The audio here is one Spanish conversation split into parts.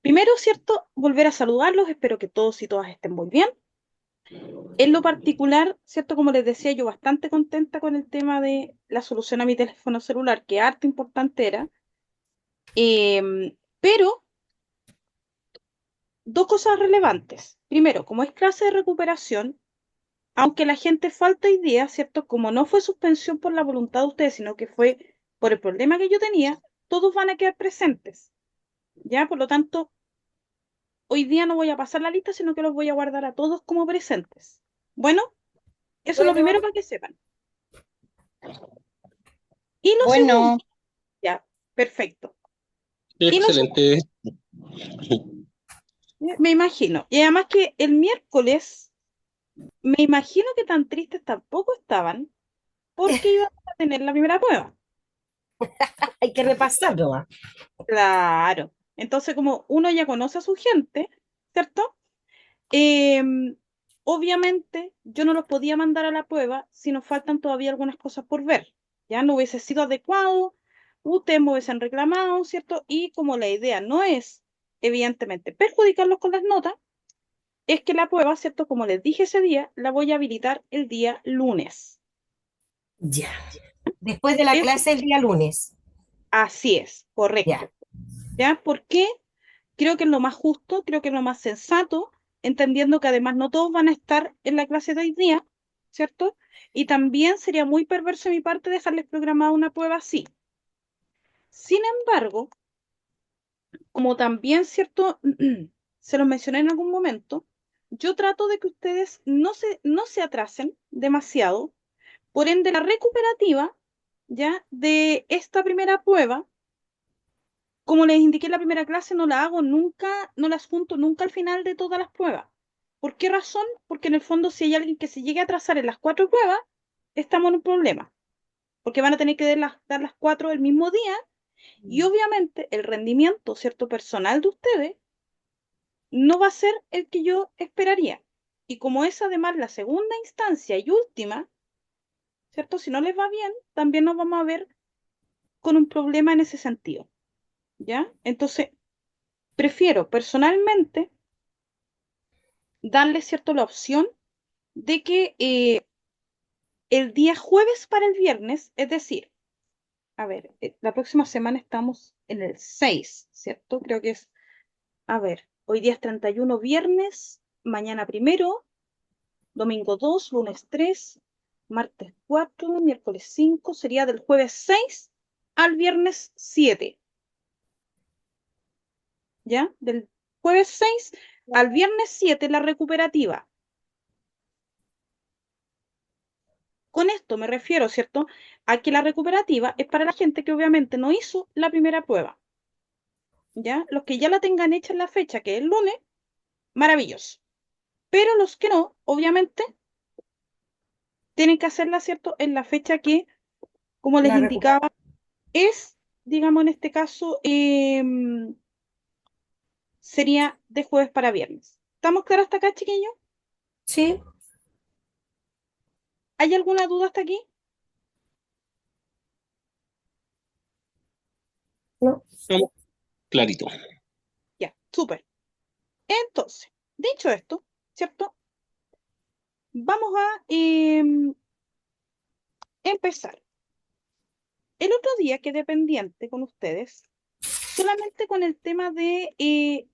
Primero, ¿cierto? Volver a saludarlos, espero que todos y todas estén muy bien. En lo particular, ¿cierto? Como les decía, yo bastante contenta con el tema de la solución a mi teléfono celular, que harto importante era. Pero, dos cosas relevantes. Primero, como es clase de recuperación, aunque la gente falta hoy día, ¿cierto? Como no fue suspensión por la voluntad de ustedes, sino que fue por el problema que yo tenía, todos van a quedar presentes, ¿ya? Por lo tanto, hoy día no voy a pasar la lista, sino que los voy a guardar a todos como presentes. Bueno, eso es lo Bueno, primero para que sepan. Y lo segundo, bueno, ya, perfecto. Y lo segundo, Excelente. me imagino. Y además que el miércoles, me imagino que tan tristes tampoco estaban, porque iban a tener la primera prueba. hay que repasar nomás. Claro. Entonces, como uno ya conoce a su gente, ¿cierto? Em, Obviamente, yo no los podía mandar a la prueba si nos faltan todavía algunas cosas por ver. Ya no hubiese sido adecuado, ustedes me hubiesen reclamado, ¿cierto? Y como la idea no es, evidentemente, perjudicarlos con las notas, es que la prueba, ¿cierto? Como les dije ese día, la voy a habilitar el día lunes. Ya. Después de la Es clase el día lunes. así es, Ya. correcto. ¿Ya? ¿Por qué? Creo que es lo más justo, creo que es lo más sensato, entendiendo que además no todos van a estar en la clase de hoy día, ¿cierto? Y también sería muy perverso de mi parte dejarles programada una prueba así. Sin embargo, como también, ¿cierto? Se los mencioné en algún momento, yo trato de que ustedes no se atrasen demasiado, por ende la recuperativa, ¿ya? De esta primera prueba, como les indiqué en la primera clase, no la hago nunca, no las junto nunca al final de todas las pruebas. ¿Por qué razón? Porque en el fondo, si hay alguien que se llegue a atrasar en las cuatro pruebas, estamos en un problema. Porque van a tener que dar las cuatro el mismo día y obviamente el rendimiento, cierto, personal de ustedes no va a ser el que yo esperaría. Y como es además la segunda instancia y última, ¿cierto? Si no les va bien, también nos vamos a ver con un problema en ese sentido. ¿Ya? Entonces, prefiero personalmente darle, ¿cierto?, la opción de que el día jueves para el viernes, es decir, a ver, la próxima semana estamos en el 6, ¿cierto? Creo que es, a ver, hoy día es 31 viernes, mañana primero, domingo 2, lunes 3, martes 4, miércoles 5, sería del jueves 6 al viernes 7, ¿ya? Del jueves 6 al viernes 7 la recuperativa. Con esto me refiero, ¿cierto?, a que la recuperativa es para la gente que obviamente no hizo la primera prueba, ¿ya? Los que ya la tengan hecha en la fecha, que es el lunes, maravilloso. Pero los que no, obviamente, tienen que hacerla, ¿cierto?, en la fecha que, como les La recuperación. indicaba, es, digamos, en este caso, sería de jueves para viernes. ¿Estamos claros hasta acá, chiquillos? Sí, ¿Hay alguna duda hasta aquí? no. Vamos, clarito. Ya, súper. Entonces, dicho esto, ¿cierto? Vamos a empezar. El otro día quedé pendiente con ustedes, solamente con el tema de,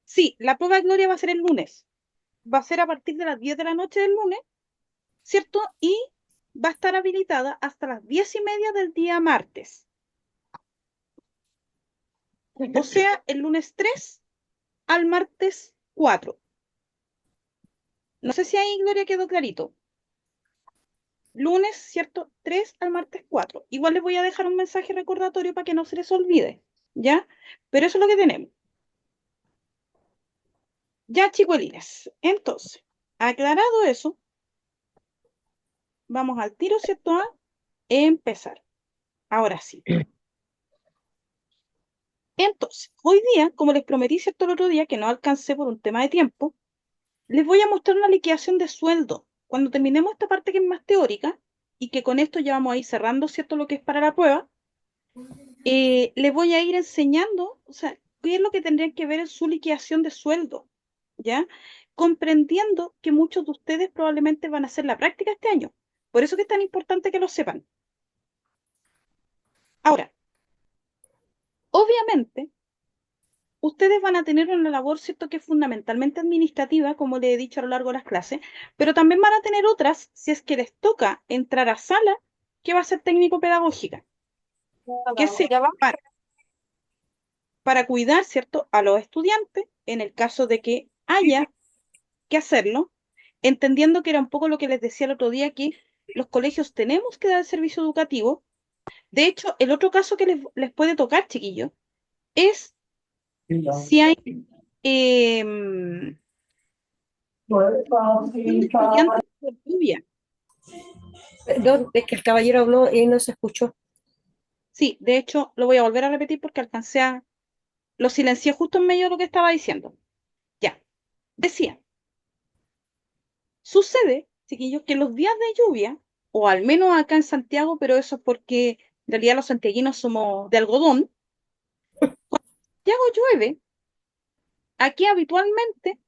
sí, la prueba de Gloria va a ser el lunes, va a ser a partir de las 10 de la noche del lunes, ¿cierto? Y va a estar habilitada hasta las 10:30 del día martes, o sea, el lunes 3 al martes 4. No sé si ahí, Gloria, quedó clarito. Lunes, ¿cierto? 3 al martes 4. Igual les voy a dejar un mensaje recordatorio para que no se les olvide, ¿ya? Pero eso es lo que tenemos. Ya, chicuelines. Entonces, aclarado eso, vamos al tiro, ¿cierto? A empezar. Ahora sí. Entonces, hoy día, como les prometí, ¿cierto? El otro día, que no alcancé por un tema de tiempo, les voy a mostrar una liquidación de sueldo. Cuando terminemos esta parte que es más teórica, y que con esto ya vamos a ir cerrando, ¿cierto? Lo que es para la prueba, les voy a ir enseñando, o sea, qué es lo que tendrían que ver en su liquidación de sueldo, ¿ya? Comprendiendo que muchos de ustedes probablemente van a hacer la práctica este año. Por eso que es tan importante que lo sepan. Ahora, obviamente, ustedes van a tener una labor, ¿cierto?, que es fundamentalmente administrativa, como le he dicho a lo largo de las clases, pero también van a tener otras, si es que les toca entrar a sala, que va a ser técnico-pedagógica, que se Ya va. para cuidar, ¿cierto?, a los estudiantes en el caso de que haya que hacerlo, entendiendo que era un poco lo que les decía el otro día, que los colegios tenemos que dar servicio educativo. De hecho, el otro caso que les puede tocar, chiquillos, es si hay de estudiantes por lluvia. Perdón, es que el caballero habló y no se escuchó. Sí, de hecho, lo voy a volver a repetir porque lo silencié justo en medio de lo que estaba diciendo. Ya, decía, sucede, chiquillos, que los días de lluvia, o al menos acá en Santiago, pero eso es porque en realidad los santiaguinos somos de algodón, Santiago llueve, aquí habitualmente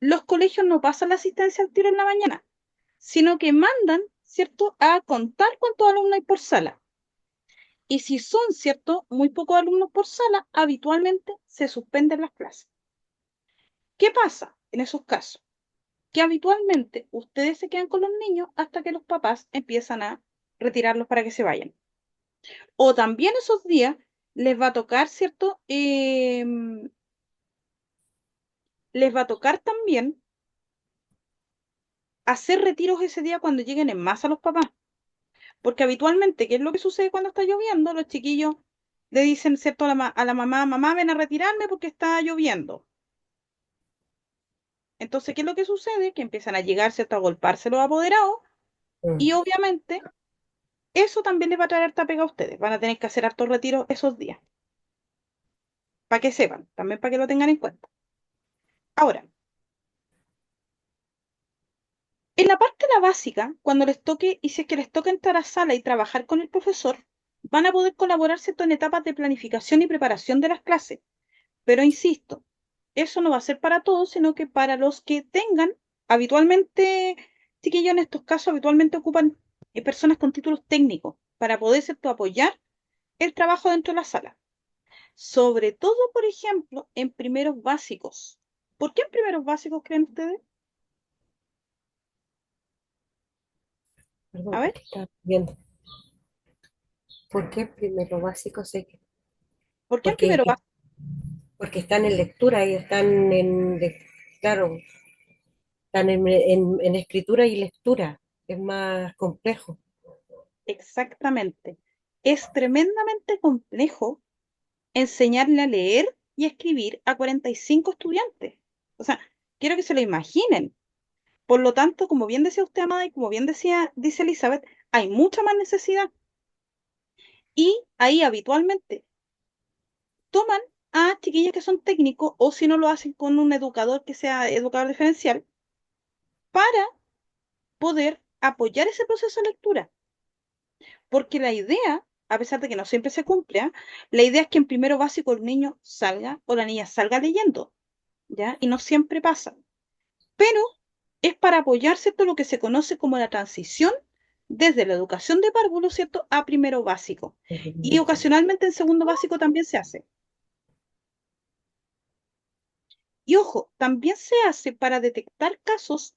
los colegios no pasan la asistencia al tiro en la mañana, sino que mandan, ¿cierto?, a contar cuántos alumnos hay por sala. Y si son, ¿cierto?, muy pocos alumnos por sala, habitualmente se suspenden las clases. ¿Qué pasa en esos casos? Que habitualmente ustedes se quedan con los niños hasta que los papás empiezan a retirarlos para que se vayan. O también esos días les va a tocar, ¿cierto? Les va a tocar también hacer retiros ese día cuando lleguen en masa los papás. Porque habitualmente, ¿qué es lo que sucede cuando está lloviendo? Los chiquillos le dicen, ¿cierto?, a la mamá, mamá, ven a retirarme porque está lloviendo. Entonces, ¿qué es lo que sucede? Que empiezan a llegar, ¿cierto?, a golparse los apoderados Mm. y obviamente eso también les va a traer harta pega a ustedes. Van a tener que hacer hartos retiros esos días. Para que sepan, también para que lo tengan en cuenta. Ahora, en la parte de la básica, cuando les toque, y si es que les toca entrar a sala y trabajar con el profesor, van a poder colaborar, ¿cierto?, en etapas de planificación y preparación de las clases. Pero insisto, eso no va a ser para todos, sino que para los que tengan, habitualmente, chiquillos, en estos casos, habitualmente ocupan personas con títulos técnicos para poder, ¿cierto?, apoyar el trabajo dentro de la sala. Sobre todo, por ejemplo, en primeros básicos. ¿Por qué en primeros básicos creen ustedes? A Perdón, es ver, que estaba viendo. ¿Por qué primero básico? Sé que, ¿por qué en porque, primero básico? porque están en lectura y están claro, están en escritura y lectura. Es más complejo. Exactamente. Es tremendamente complejo enseñarle a leer y escribir a 45 estudiantes. O sea, quiero que se lo imaginen. Por lo tanto, como bien decía usted, Amada, y como bien dice Elizabeth, hay mucha más necesidad. Y ahí habitualmente toman a chiquillos que son técnicos o si no lo hacen con un educador que sea educador diferencial para poder apoyar ese proceso de lectura. Porque la idea, a pesar de que no siempre se cumple, ¿ah?, la idea es que en primero básico el niño salga o la niña salga leyendo, ¿ya? Y no siempre pasa. Pero es para apoyar, ¿cierto?, lo que se conoce como la transición desde la educación de párvulo, ¿cierto?, a primero básico. Y ocasionalmente en segundo básico también se hace. Y ojo, también se hace para detectar casos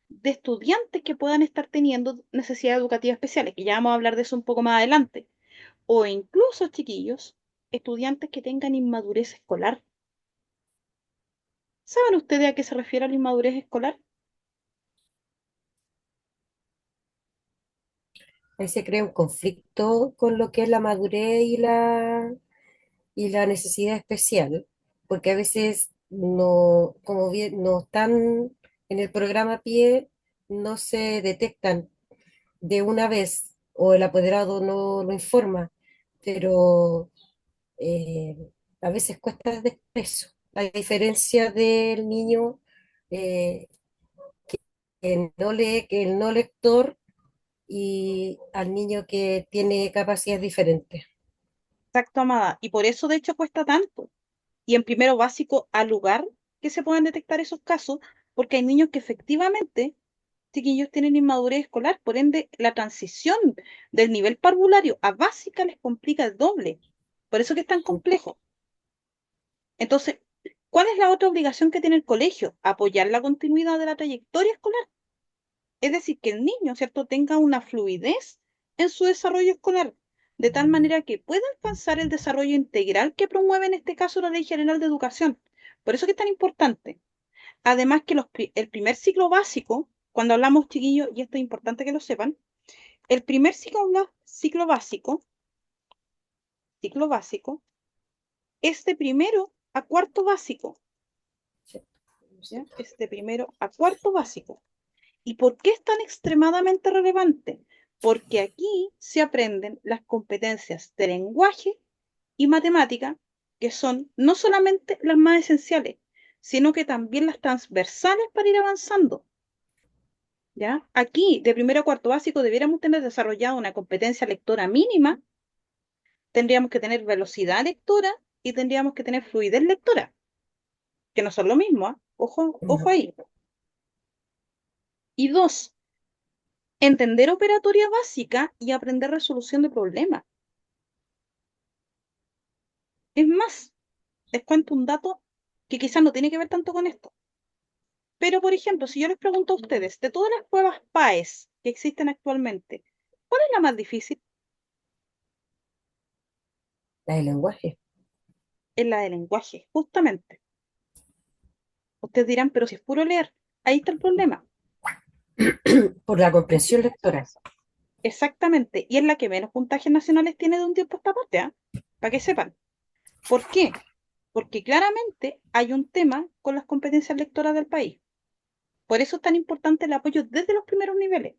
de estudiantes que puedan estar teniendo necesidades educativas especiales, que ya vamos a hablar de eso un poco más adelante. O incluso, chiquillos, estudiantes que tengan inmadurez escolar. ¿Saben ustedes a qué se refiere la inmadurez escolar? Ahí se crea un conflicto con lo que es la madurez y la necesidad especial, porque a veces no, como bien, no están en el programa a pie, no se detectan de una vez o el apoderado no lo informa, pero eh, a veces cuesta desprecio. La diferencia del niño eh, que no lee, que el no lector y al niño que tiene capacidades diferentes. Exacto, Amada. Y por eso, de hecho, cuesta tanto. y en primero básico al lugar que se puedan detectar esos casos, porque hay niños que efectivamente, chiquillos, tienen inmadurez escolar, por ende la transición del nivel parvulario a básica les complica el doble. Por eso que es tan complejo. Entonces, ¿cuál es la otra obligación que tiene el colegio? Apoyar la continuidad de la trayectoria escolar. Es decir, que el niño, ¿cierto?, tenga una fluidez en su desarrollo escolar, de tal manera que pueda alcanzar el desarrollo integral que promueve en este caso la Ley General de Educación. Por eso que es tan importante. Además que el primer ciclo básico, cuando hablamos, chiquillos, y esto es importante que lo sepan, el primer ciclo básico, es de primero a cuarto básico. ¿Ya? Es de primero a cuarto básico. ¿Y por qué es tan extremadamente relevante? Porque aquí se aprenden las competencias de lenguaje y matemática, que son no solamente las más esenciales, sino que también las transversales para ir avanzando. ¿Ya? Aquí, de primero a cuarto básico, debiéramos tener desarrollada una competencia lectora mínima, tendríamos que tener velocidad lectora y tendríamos que tener fluidez lectora, que no son lo mismo, ¿eh? Ojo ahí. Y dos, entender operatoria básica y aprender resolución de problemas. Es más, les cuento un dato que quizás no tiene que ver tanto con esto. Pero, por ejemplo, si yo les pregunto a ustedes, de todas las pruebas PAES que existen actualmente, ¿cuál es la más difícil? La del lenguaje, Es la de lenguaje, justamente. Ustedes dirán, pero si es puro leer, ahí está el problema. por la comprensión lectora. Exactamente. Y es la que menos puntajes nacionales tiene de un tiempo a esta parte, ¿ah? Para que sepan. ¿Por qué? Porque claramente hay un tema con las competencias lectoras del país. Por eso es tan importante el apoyo desde los primeros niveles.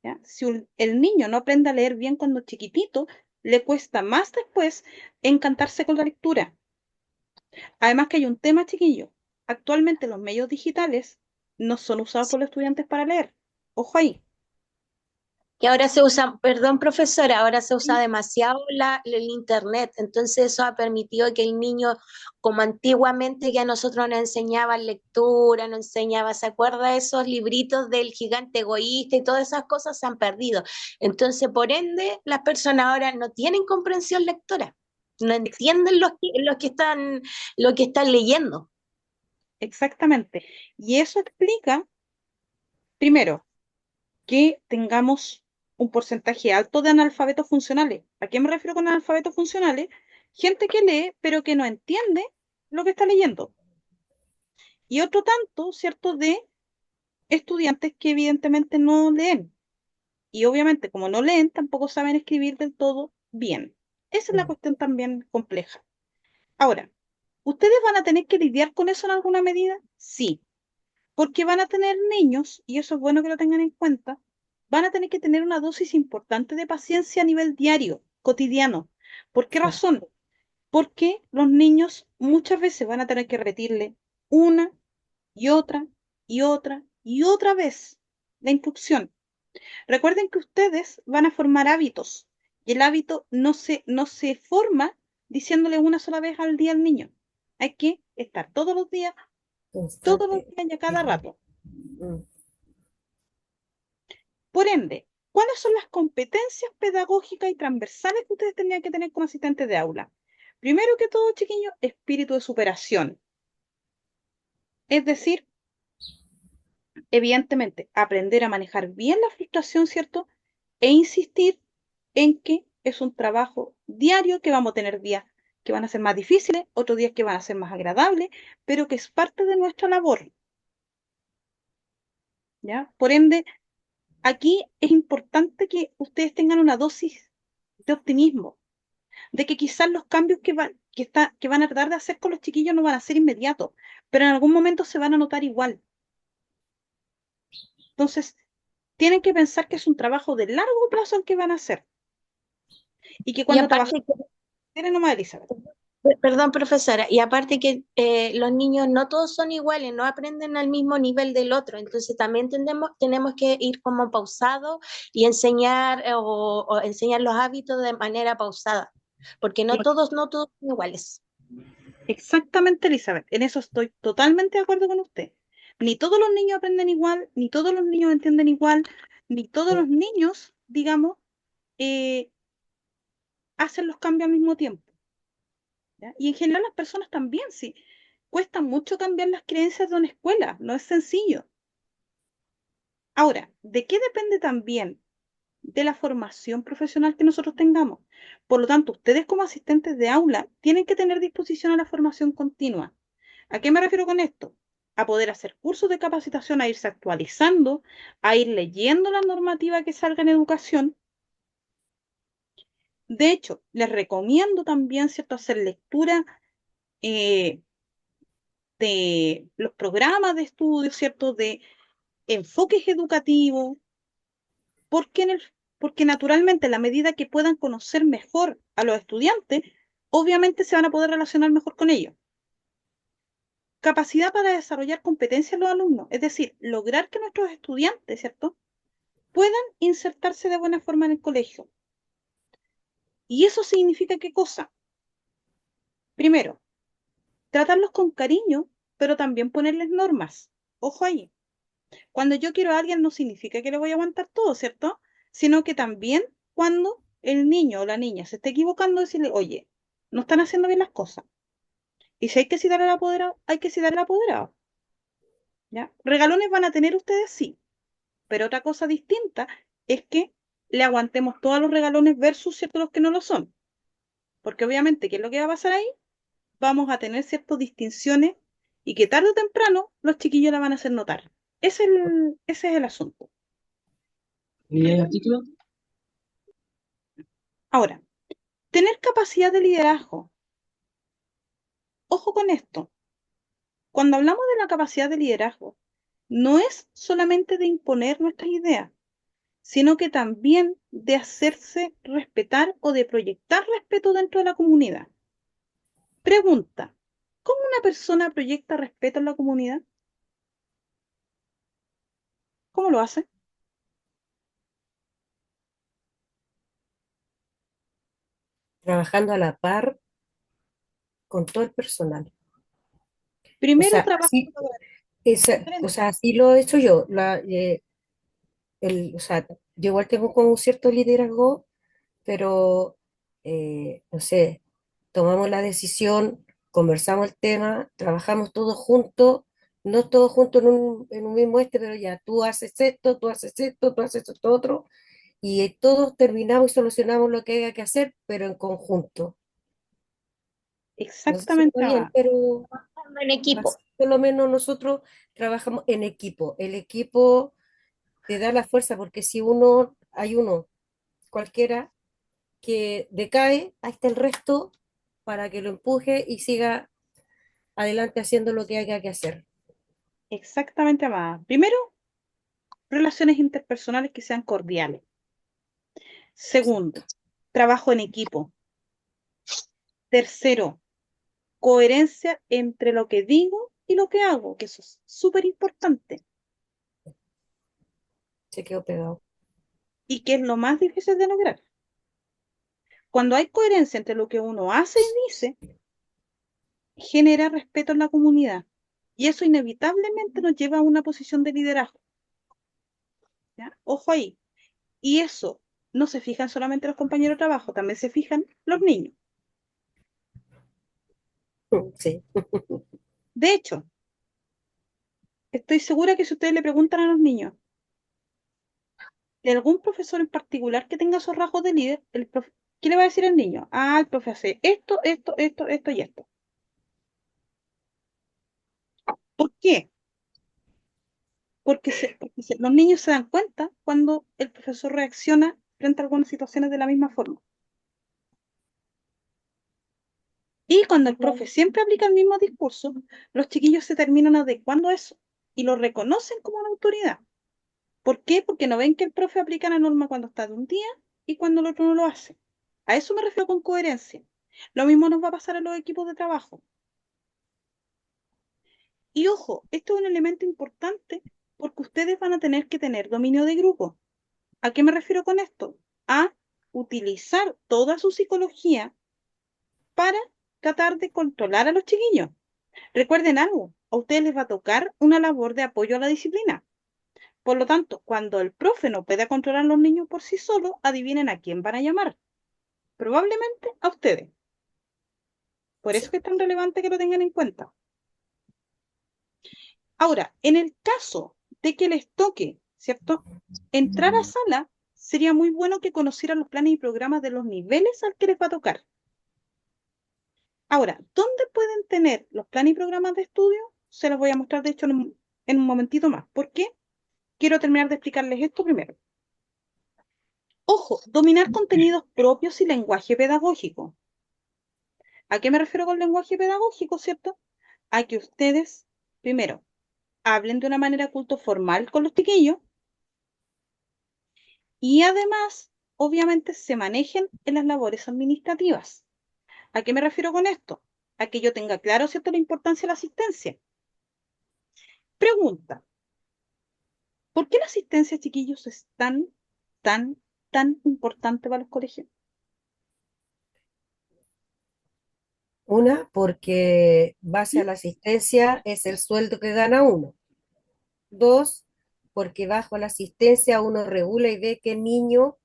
¿Ya? Si el niño no aprende a leer bien cuando es chiquitito, le cuesta más después encantarse con la lectura. Además que hay un tema, chiquillo. Actualmente los medios digitales no son usados por los estudiantes para leer. Ojo ahí. Que ahora se usa, perdón profesora, ahora se usa Sí, demasiado el internet, entonces eso ha permitido que el niño, como antiguamente que a nosotros nos enseñaban lectura, nos enseñaba, ¿se acuerda de esos libritos del gigante egoísta y todas esas cosas se han perdido? Entonces, por ende, las personas ahora no tienen comprensión lectora, no ex- entienden lo que están leyendo. exactamente. Y eso explica, primero, que tengamos un porcentaje alto de analfabetos funcionales. ¿A qué me refiero con analfabetos funcionales? Gente que lee, pero que no entiende lo que está leyendo. Y otro tanto, ¿cierto?, de estudiantes que evidentemente no leen. Y obviamente, como no leen, tampoco saben escribir del todo bien. Esa es la cuestión también compleja. Ahora, ¿ustedes van a tener que lidiar con eso en alguna medida? Sí, porque van a tener niños, y eso es bueno que lo tengan en cuenta, van a tener que tener una dosis importante de paciencia a nivel diario, cotidiano. ¿Por qué razón? Porque los niños muchas veces van a tener que repetirle una y otra y otra y otra vez la instrucción. Recuerden que ustedes van a formar hábitos y el hábito no se forma diciéndole una sola vez al día al niño. Hay que estar todos los Constante. días y a cada rato. Mm. Por ende, ¿cuáles son las competencias pedagógicas y transversales que ustedes tendrían que tener como asistentes de aula? Primero que todo, chiquillos, espíritu de superación. Es decir, evidentemente, aprender a manejar bien la frustración, ¿cierto? E insistir en que es un trabajo diario, que vamos a tener días que van a ser más difíciles, otros días que van a ser más agradables, pero que es parte de nuestra labor, ¿ya? Por ende, aquí es importante que ustedes tengan una dosis de optimismo, de que quizás los cambios que van a tratar de hacer con los chiquillos no van a ser inmediatos, pero en algún momento se van a notar igual. Entonces, tienen que pensar que es un trabajo de largo plazo el que van a hacer y que Y cuando trabajan, aparte que tienen nomás, Elizabeth. Perdón, profesora, y aparte que los niños no todos son iguales, no aprenden al mismo nivel del otro, entonces también tenemos que ir como pausado y enseñar o enseñar los hábitos de manera pausada, porque no todos son iguales. Exactamente, Elizabeth. En eso estoy totalmente de acuerdo con usted. Ni todos los niños aprenden igual, ni todos los niños entienden igual, ni todos los niños, digamos, eh, hacen los cambios al mismo tiempo. ¿Ya? Y en general las personas también, sí. Cuesta mucho cambiar las creencias de una escuela, no es sencillo. Ahora, ¿de qué depende también? De la formación profesional que nosotros tengamos. Por lo tanto, ustedes como asistentes de aula tienen que tener disposición a la formación continua. ¿A qué me refiero con esto? A poder hacer cursos de capacitación, a irse actualizando, a ir leyendo la normativa que salga en educación. De hecho, les recomiendo también, ¿cierto?, hacer lectura eh, de los programas de estudio, ¿cierto?, de enfoques educativos, porque, porque naturalmente, en la medida que puedan conocer mejor a los estudiantes, obviamente se van a poder relacionar mejor con ellos. Capacidad para desarrollar competencias en los alumnos, es decir, lograr que nuestros estudiantes, ¿cierto?, puedan insertarse de buena forma en el colegio. ¿Y eso significa qué cosa? Primero, tratarlos con cariño, pero también ponerles normas. Ojo ahí. Cuando yo quiero a alguien no significa que le voy a aguantar todo, ¿cierto? Sino que también cuando el niño o la niña se esté equivocando, decirle, oye, no están haciendo bien las cosas. Y si hay que citar al apoderado, hay que citar al apoderado. ¿Ya? Regalones van a tener ustedes, sí. Pero otra cosa distinta es que le aguantemos todos los regalones versus, ¿cierto?, los que no lo son. Porque obviamente, ¿qué es lo que va a pasar ahí? Vamos a tener ciertas distinciones y que tarde o temprano los chiquillos la van a hacer notar. Ese es el asunto. ¿Y el artículo? Ahora, tener capacidad de liderazgo. Ojo con esto. Cuando hablamos de la capacidad de liderazgo, no es solamente de imponer nuestras ideas, sino que también de hacerse respetar o de proyectar respeto dentro de la comunidad. Pregunta, ¿cómo una persona proyecta respeto en la comunidad? ¿Cómo lo hace? trabajando a la par con todo el personal. O Primero sea, trabaja así, o colaborativamente. sea, así lo he hecho yo. O sea, yo igual tengo como un cierto liderazgo, pero no sé, tomamos la decisión, conversamos el tema, trabajamos todos juntos, no todos juntos en un mismo pero ya tú haces esto, tú haces esto, tú haces esto otro, y todos terminamos y solucionamos lo que haya que hacer, pero en conjunto. No sé si está Exactamente, bien, Amada. pero En así equipo. por lo menos nosotros trabajamos en equipo. El equipo te da la fuerza, porque si hay uno cualquiera que decae, ahí está el resto para que lo empuje y siga adelante haciendo lo que haya que hacer. Exactamente, Amada. Primero, relaciones interpersonales que sean cordiales. Segundo, trabajo en equipo. Tercero, coherencia entre lo que digo y lo que hago, que eso es súper importante Se quedó pegado. y que es lo más difícil de lograr. Cuando hay coherencia entre lo que uno hace y dice, genera respeto en la comunidad y eso inevitablemente nos lleva a una posición de liderazgo. ¿Ya? Ojo ahí. Y eso no se fijan solamente los compañeros de trabajo, también se fijan los niños. Sí. De hecho, estoy segura que si ustedes le preguntan a los niños de algún profesor en particular que tenga esos rasgos de líder, ¿qué le va a decir el niño? Ah, el profe hace esto y esto. ¿Por qué? Porque los niños se dan cuenta cuando el profesor reacciona frente a algunas situaciones de la misma forma. Y cuando el profe siempre aplica el mismo discurso, los chiquillos se terminan adecuando a eso y lo reconocen como una autoridad. ¿Por qué? Porque no ven que el profe aplica la norma cuando está de un día y cuando el otro no lo hace. A eso me refiero con coherencia. Lo mismo nos va a pasar a los equipos de trabajo. Y ojo, esto es un elemento importante porque ustedes van a tener que tener dominio de grupo. ¿A qué me refiero con esto? A utilizar toda su psicología para tratar de controlar a los chiquillos. Recuerden algo, a ustedes les va a tocar una labor de apoyo a la disciplina. Por lo tanto, cuando el profe no pueda controlar a los niños por sí solo, adivinen a quién van a llamar. Probablemente a ustedes. Por eso Sí. que es tan relevante que lo tengan en cuenta. Ahora, en el caso de que les toque, ¿cierto? Entrar a sala, sería muy bueno que conocieran los planes y programas de los niveles al que les va a tocar. Ahora, ¿dónde pueden tener los planes y programas de estudio? Se los voy a mostrar, de hecho, en un momentito más. ¿Por qué? Quiero terminar de explicarles esto primero. Ojo, dominar contenidos propios y lenguaje pedagógico. ¿A qué me refiero con lenguaje pedagógico, cierto? A que ustedes, primero, hablen de una manera culto formal con los chiquillos y además, obviamente, se manejen en las labores administrativas. ¿A qué me refiero con esto? A que yo tenga claro, ¿cierto?, la importancia de la asistencia. Pregunta, ¿por qué la asistencia, chiquillos, es tan importante para los colegios? Una, porque base ¿Mm? a la asistencia es el sueldo que gana uno. Dos, porque bajo la asistencia uno regula y ve qué niño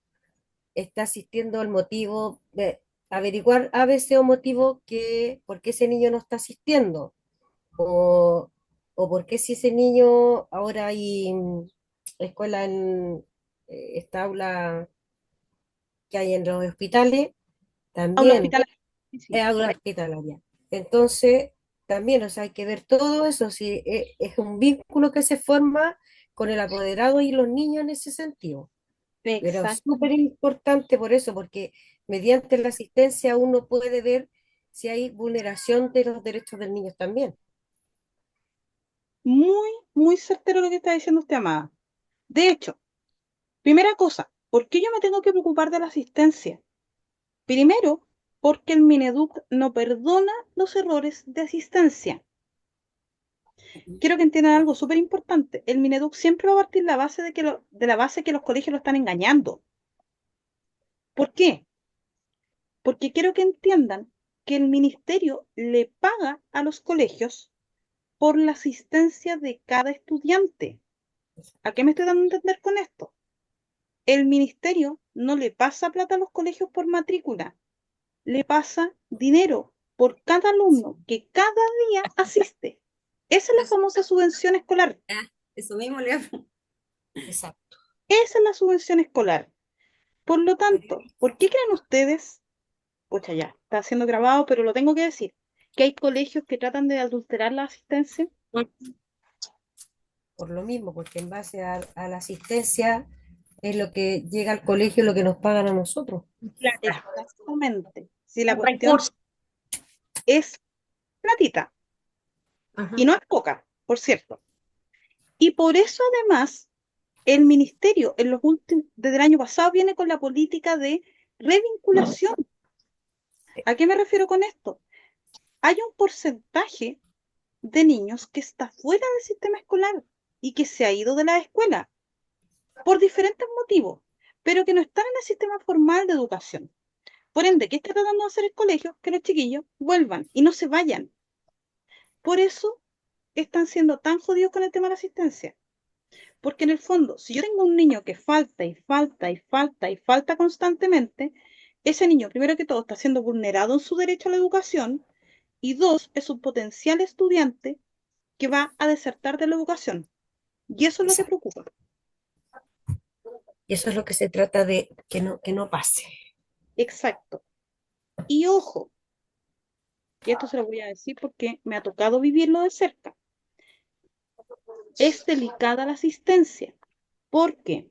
está asistiendo al motivo de averiguar a veces o motivo que por qué ese niño no está asistiendo o, o por qué si ese niño ahora hay escuela en esta aula que hay en los hospitales Aula también hospitalaria. Sí, es sí, aula correcto. hospitalaria. Entonces, también, o sea, hay que ver todo eso, si es un vínculo que se forma con el apoderado y los niños en ese sentido. Pero es Exacto. súper importante por eso, porque mediante la asistencia uno puede ver si hay vulneración de los derechos del niño también. Muy certero lo que está diciendo usted, amada. De hecho, primera cosa, ¿por qué yo me tengo que preocupar de la asistencia? Primero, porque el Mineduc no perdona los errores de asistencia. Quiero que entiendan algo súper importante. El Mineduc siempre va a partir la base de la base que los colegios lo están engañando. ¿Por qué? Porque quiero que entiendan que el ministerio le paga a los colegios por la asistencia de cada estudiante. ¿A qué me estoy dando a entender con esto? El ministerio no le pasa plata a los colegios por matrícula, le pasa dinero por cada alumno que cada día asiste. Esa es la famosa subvención escolar. Eso mismo le hago. Exacto. Esa es la subvención escolar. Por lo tanto, ¿por qué creen ustedes? Pucha, ya, está siendo grabado, pero lo tengo que decir, que hay colegios que tratan de adulterar la asistencia. Por lo mismo, porque en base a la asistencia es lo que llega al colegio, lo que nos pagan a nosotros. Exactamente. Si la Un cuestión recurso. es platita, Ajá. y no es poca, por cierto. Y por eso además el ministerio en los últimos, desde el año pasado viene con la política de revinculación. ¿A qué me refiero con esto? Hay un porcentaje de niños que está fuera del sistema escolar y que se ha ido de la escuela por diferentes motivos, pero que no están en el sistema formal de educación. Por ende, ¿qué está tratando de hacer el colegio? Que los chiquillos vuelvan y no se vayan. Por eso están siendo tan jodidos con el tema de la asistencia. Porque en el fondo, si yo tengo un niño que falta y falta y falta y falta constantemente, ese niño, primero que todo, está siendo vulnerado en su derecho a la educación y dos, es un potencial estudiante que va a desertar de la educación. Y eso es lo que Exacto. preocupa. Y eso es lo que se trata de que no pase. Exacto. Y ojo, y esto se lo voy a decir porque me ha tocado vivirlo de cerca. Es delicada la asistencia, porque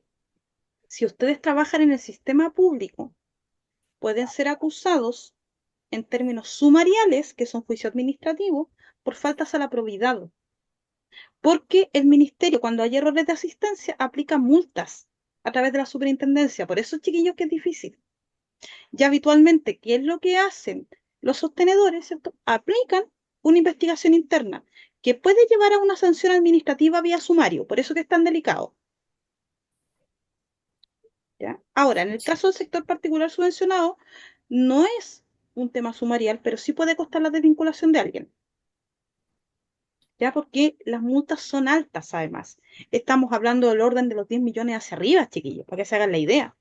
si ustedes trabajan en el sistema público, pueden ser acusados en términos sumariales, que son juicio administrativo, por faltas a la probidad. Porque el ministerio, cuando hay errores de asistencia, aplica multas a través de la superintendencia. Por eso, chiquillos, que es difícil. Y habitualmente, ¿qué es lo que hacen los sostenedores? ¿Cierto? Aplican una investigación interna que puede llevar a una sanción administrativa vía sumario. Por eso que es tan delicado. ¿Ya? Ahora, en el caso del sector particular subvencionado, no es un tema sumarial, pero sí puede costar la desvinculación de alguien. ¿Ya? Porque las multas son altas, además. Estamos hablando del orden de los 10 millones hacia arriba, chiquillos, para que se hagan la idea.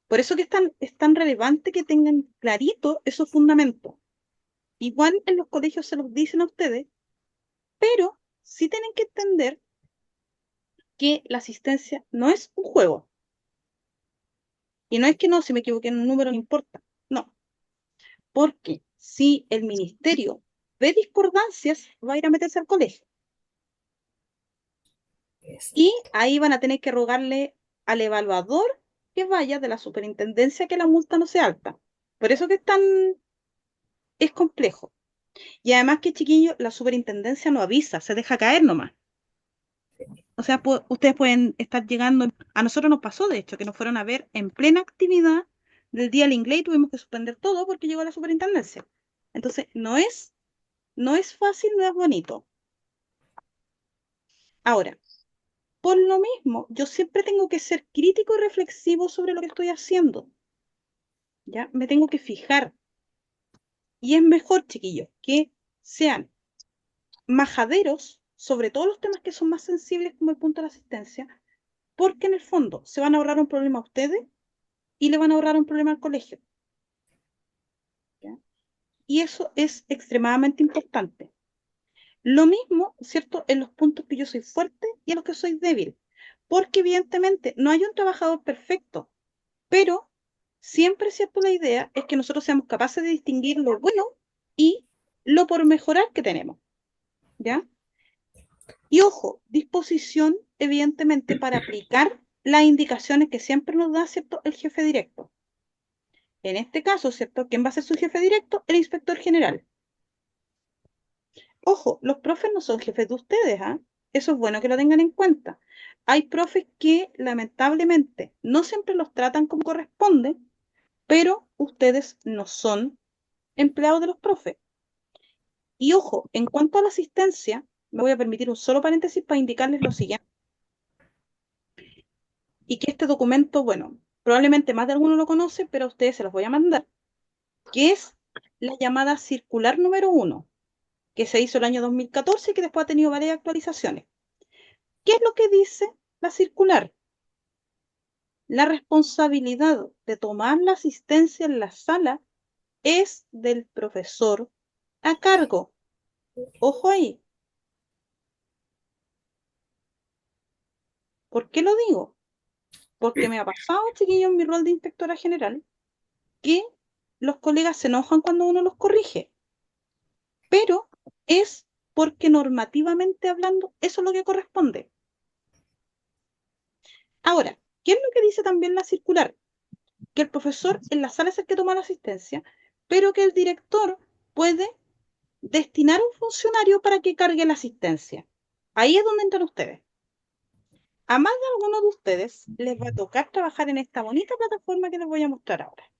Por eso que es tan relevante que tengan clarito esos fundamentos. Igual en los colegios se los dicen a ustedes, pero sí tienen que entender que la asistencia no es un juego. Y no es que no, si me equivoqué en un número no importa. No, porque si el ministerio ve discordancias, va a ir a meterse al colegio. Y ahí van a tener que rogarle al evaluador que vaya de la superintendencia que la multa no sea alta. Por eso que es complejo. Y además que, chiquillos, la superintendencia no avisa, se deja caer nomás. O sea, ustedes pueden estar llegando, a nosotros nos pasó, de hecho, que nos fueron a ver en plena actividad del día del inglés y tuvimos que suspender todo porque llegó la superintendencia. Entonces, no es fácil, no es bonito. Ahora, por lo mismo, yo siempre tengo que ser crítico y reflexivo sobre lo que estoy haciendo. ¿Ya? Me tengo que fijar. Y es mejor, chiquillos, que sean majaderos sobre todos los temas que son más sensibles como el punto de la asistencia, porque en el fondo se van a ahorrar un problema a ustedes y le van a ahorrar un problema al colegio. ¿Ya? Y eso es extremadamente importante. Lo mismo, ¿cierto?, en los puntos que yo soy fuerte y en los que soy débil. Porque evidentemente no hay un trabajador perfecto, pero siempre, ¿cierto?, la idea es que nosotros seamos capaces de distinguir lo bueno y lo por mejorar que tenemos. ¿Ya? Y ojo, disposición, evidentemente, para aplicar las indicaciones que siempre nos da, ¿cierto?, el jefe directo. En este caso, ¿cierto?, ¿quién va a ser su jefe directo? El inspector general. Ojo, los profes no son jefes de ustedes, ¿ah? Eso es bueno que lo tengan en cuenta. Hay profes que lamentablemente no siempre los tratan como corresponde, pero ustedes no son empleados de los profes. Y ojo, en cuanto a la asistencia, me voy a permitir un solo paréntesis para indicarles lo siguiente. Y que este documento, bueno, probablemente más de alguno lo conoce, pero a ustedes se los voy a mandar, que es la llamada circular número 1, que se hizo el año 2014 y que después ha tenido varias actualizaciones. ¿Qué es lo que dice la circular? La responsabilidad de tomar la asistencia en la sala es del profesor a cargo. Ojo ahí. ¿Por qué lo digo? Porque me ha pasado, chiquillo, en mi rol de inspectora general, que los colegas se enojan cuando uno los corrige, pero es porque normativamente hablando, eso es lo que corresponde. Ahora, ¿qué es lo que dice también la circular? Que el profesor en la sala es el que toma la asistencia, pero que el director puede destinar un funcionario para que cargue la asistencia. Ahí es donde entran ustedes. A más de algunos de ustedes les va a tocar trabajar en esta bonita plataforma que les voy a mostrar ahora.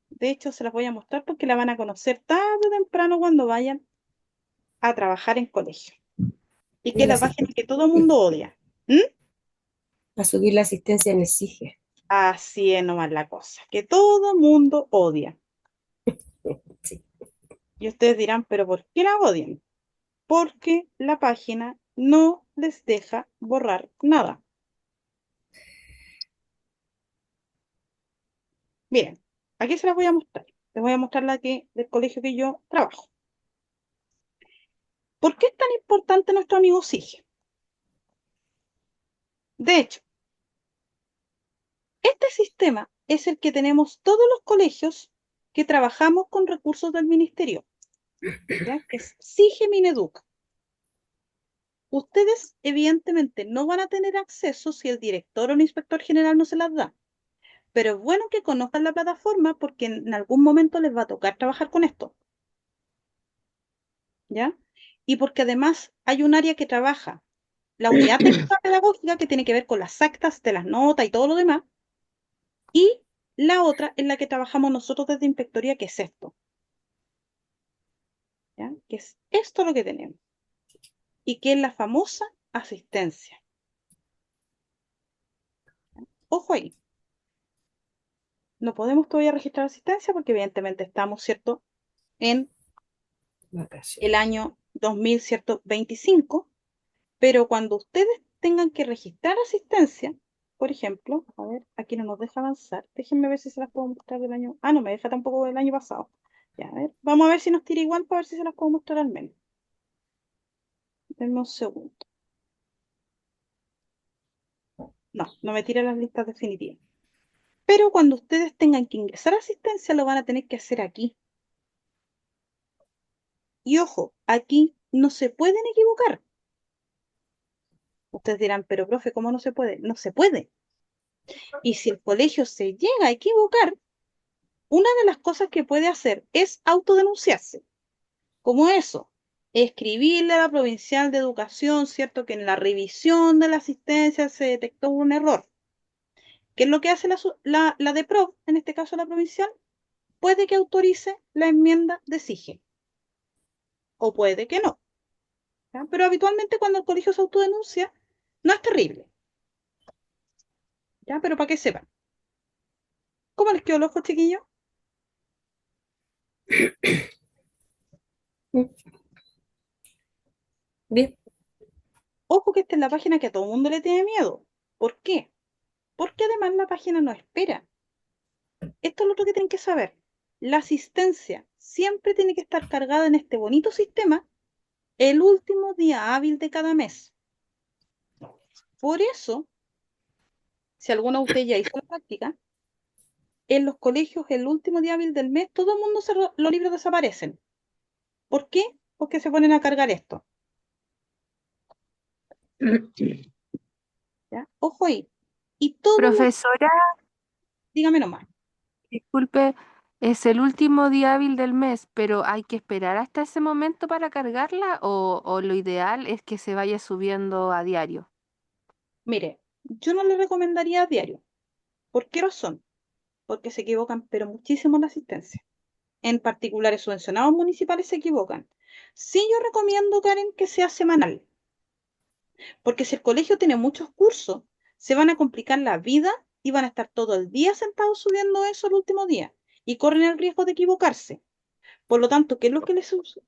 De hecho, se las voy a mostrar porque la van a conocer tarde o temprano cuando vayan a trabajar en colegio. Y que es la página que todo el mundo odia. A subir la asistencia en el SIGE. Así es nomás la cosa, que todo el mundo odia. Sí. Y ustedes dirán, ¿pero por qué la odian? Porque la página no les deja borrar nada. Miren, aquí se las voy a mostrar. Les voy a mostrar la del colegio que yo trabajo. ¿Por qué es tan importante nuestro amigo SIGE? De hecho, este sistema es el que tenemos todos los colegios que trabajamos con recursos del ministerio, ¿ya? Que es SIGE Mineduc. Ustedes, evidentemente, no van a tener acceso si el director o el inspector general no se las da. Pero es bueno que conozcan la plataforma porque en algún momento les va a tocar trabajar con esto. ¿Ya? Y porque además hay un área que trabaja, la unidad técnica pedagógica, que tiene que ver con las actas de las notas y todo lo demás, y la otra en la que trabajamos nosotros desde Inspectoría, que es esto. ¿Ya? Que es esto lo que tenemos. Y que es la famosa asistencia. Ojo ahí. no podemos todavía registrar asistencia porque evidentemente estamos, ¿cierto?, en el Vacaciones. año 2025, pero cuando ustedes tengan que registrar asistencia, por ejemplo, a ver, aquí no nos deja avanzar, déjenme ver si se las puedo mostrar del año, no me deja tampoco del año pasado, ya, a ver, vamos a ver si nos tira igual para ver si se las puedo mostrar al menos, denme un segundo, no me tira las listas definitivas, pero cuando ustedes tengan que ingresar a asistencia lo van a tener que hacer aquí, y ojo, aquí no se pueden equivocar. Ustedes dirán, pero profe, ¿cómo no se puede? No se puede. Y si el colegio se llega a equivocar, una de las cosas que puede hacer es autodenunciarse. Como eso, escribirle a la Provincial de Educación, ¿cierto? Que en la revisión de la asistencia se detectó un error. ¿Qué es lo que hace la DEPROV, en este caso la provincial? Puede que autorice la enmienda de SIGE. O puede que no. ¿Ya? Pero habitualmente cuando el colegio se autodenuncia, no es terrible. ¿Ya? Pero para que sepan. ¿Cómo les quedó el ojo, chiquillos? Bien. Ojo que esta es la página que a todo el mundo le tiene miedo. ¿Por qué? Porque además la página no espera. Esto es lo otro que tienen que saber. La asistencia siempre tiene que estar cargada en este bonito sistema el último día hábil de cada mes. Por eso, si alguno de ustedes ya hizo la práctica, en los colegios el último día hábil del mes, todo el mundo los libros desaparecen. ¿Por qué? Porque se ponen a cargar esto. ¿Ya? Ojo ahí. Y todos los... Profesora, Dígame nomás. disculpe, es el último día hábil del mes, pero ¿hay que esperar hasta ese momento para cargarla o lo ideal es que se vaya subiendo a diario? Mire, yo no le recomendaría a diario. ¿Por qué razón? Porque se equivocan, pero muchísimo en la asistencia. En particulares subvencionados municipales se equivocan. Sí, yo recomiendo, Karen, que sea semanal, porque si el colegio tiene muchos cursos, se van a complicar la vida y van a estar todo el día sentados subiendo eso el último día y corren el riesgo de equivocarse. Por lo tanto, ¿qué es lo que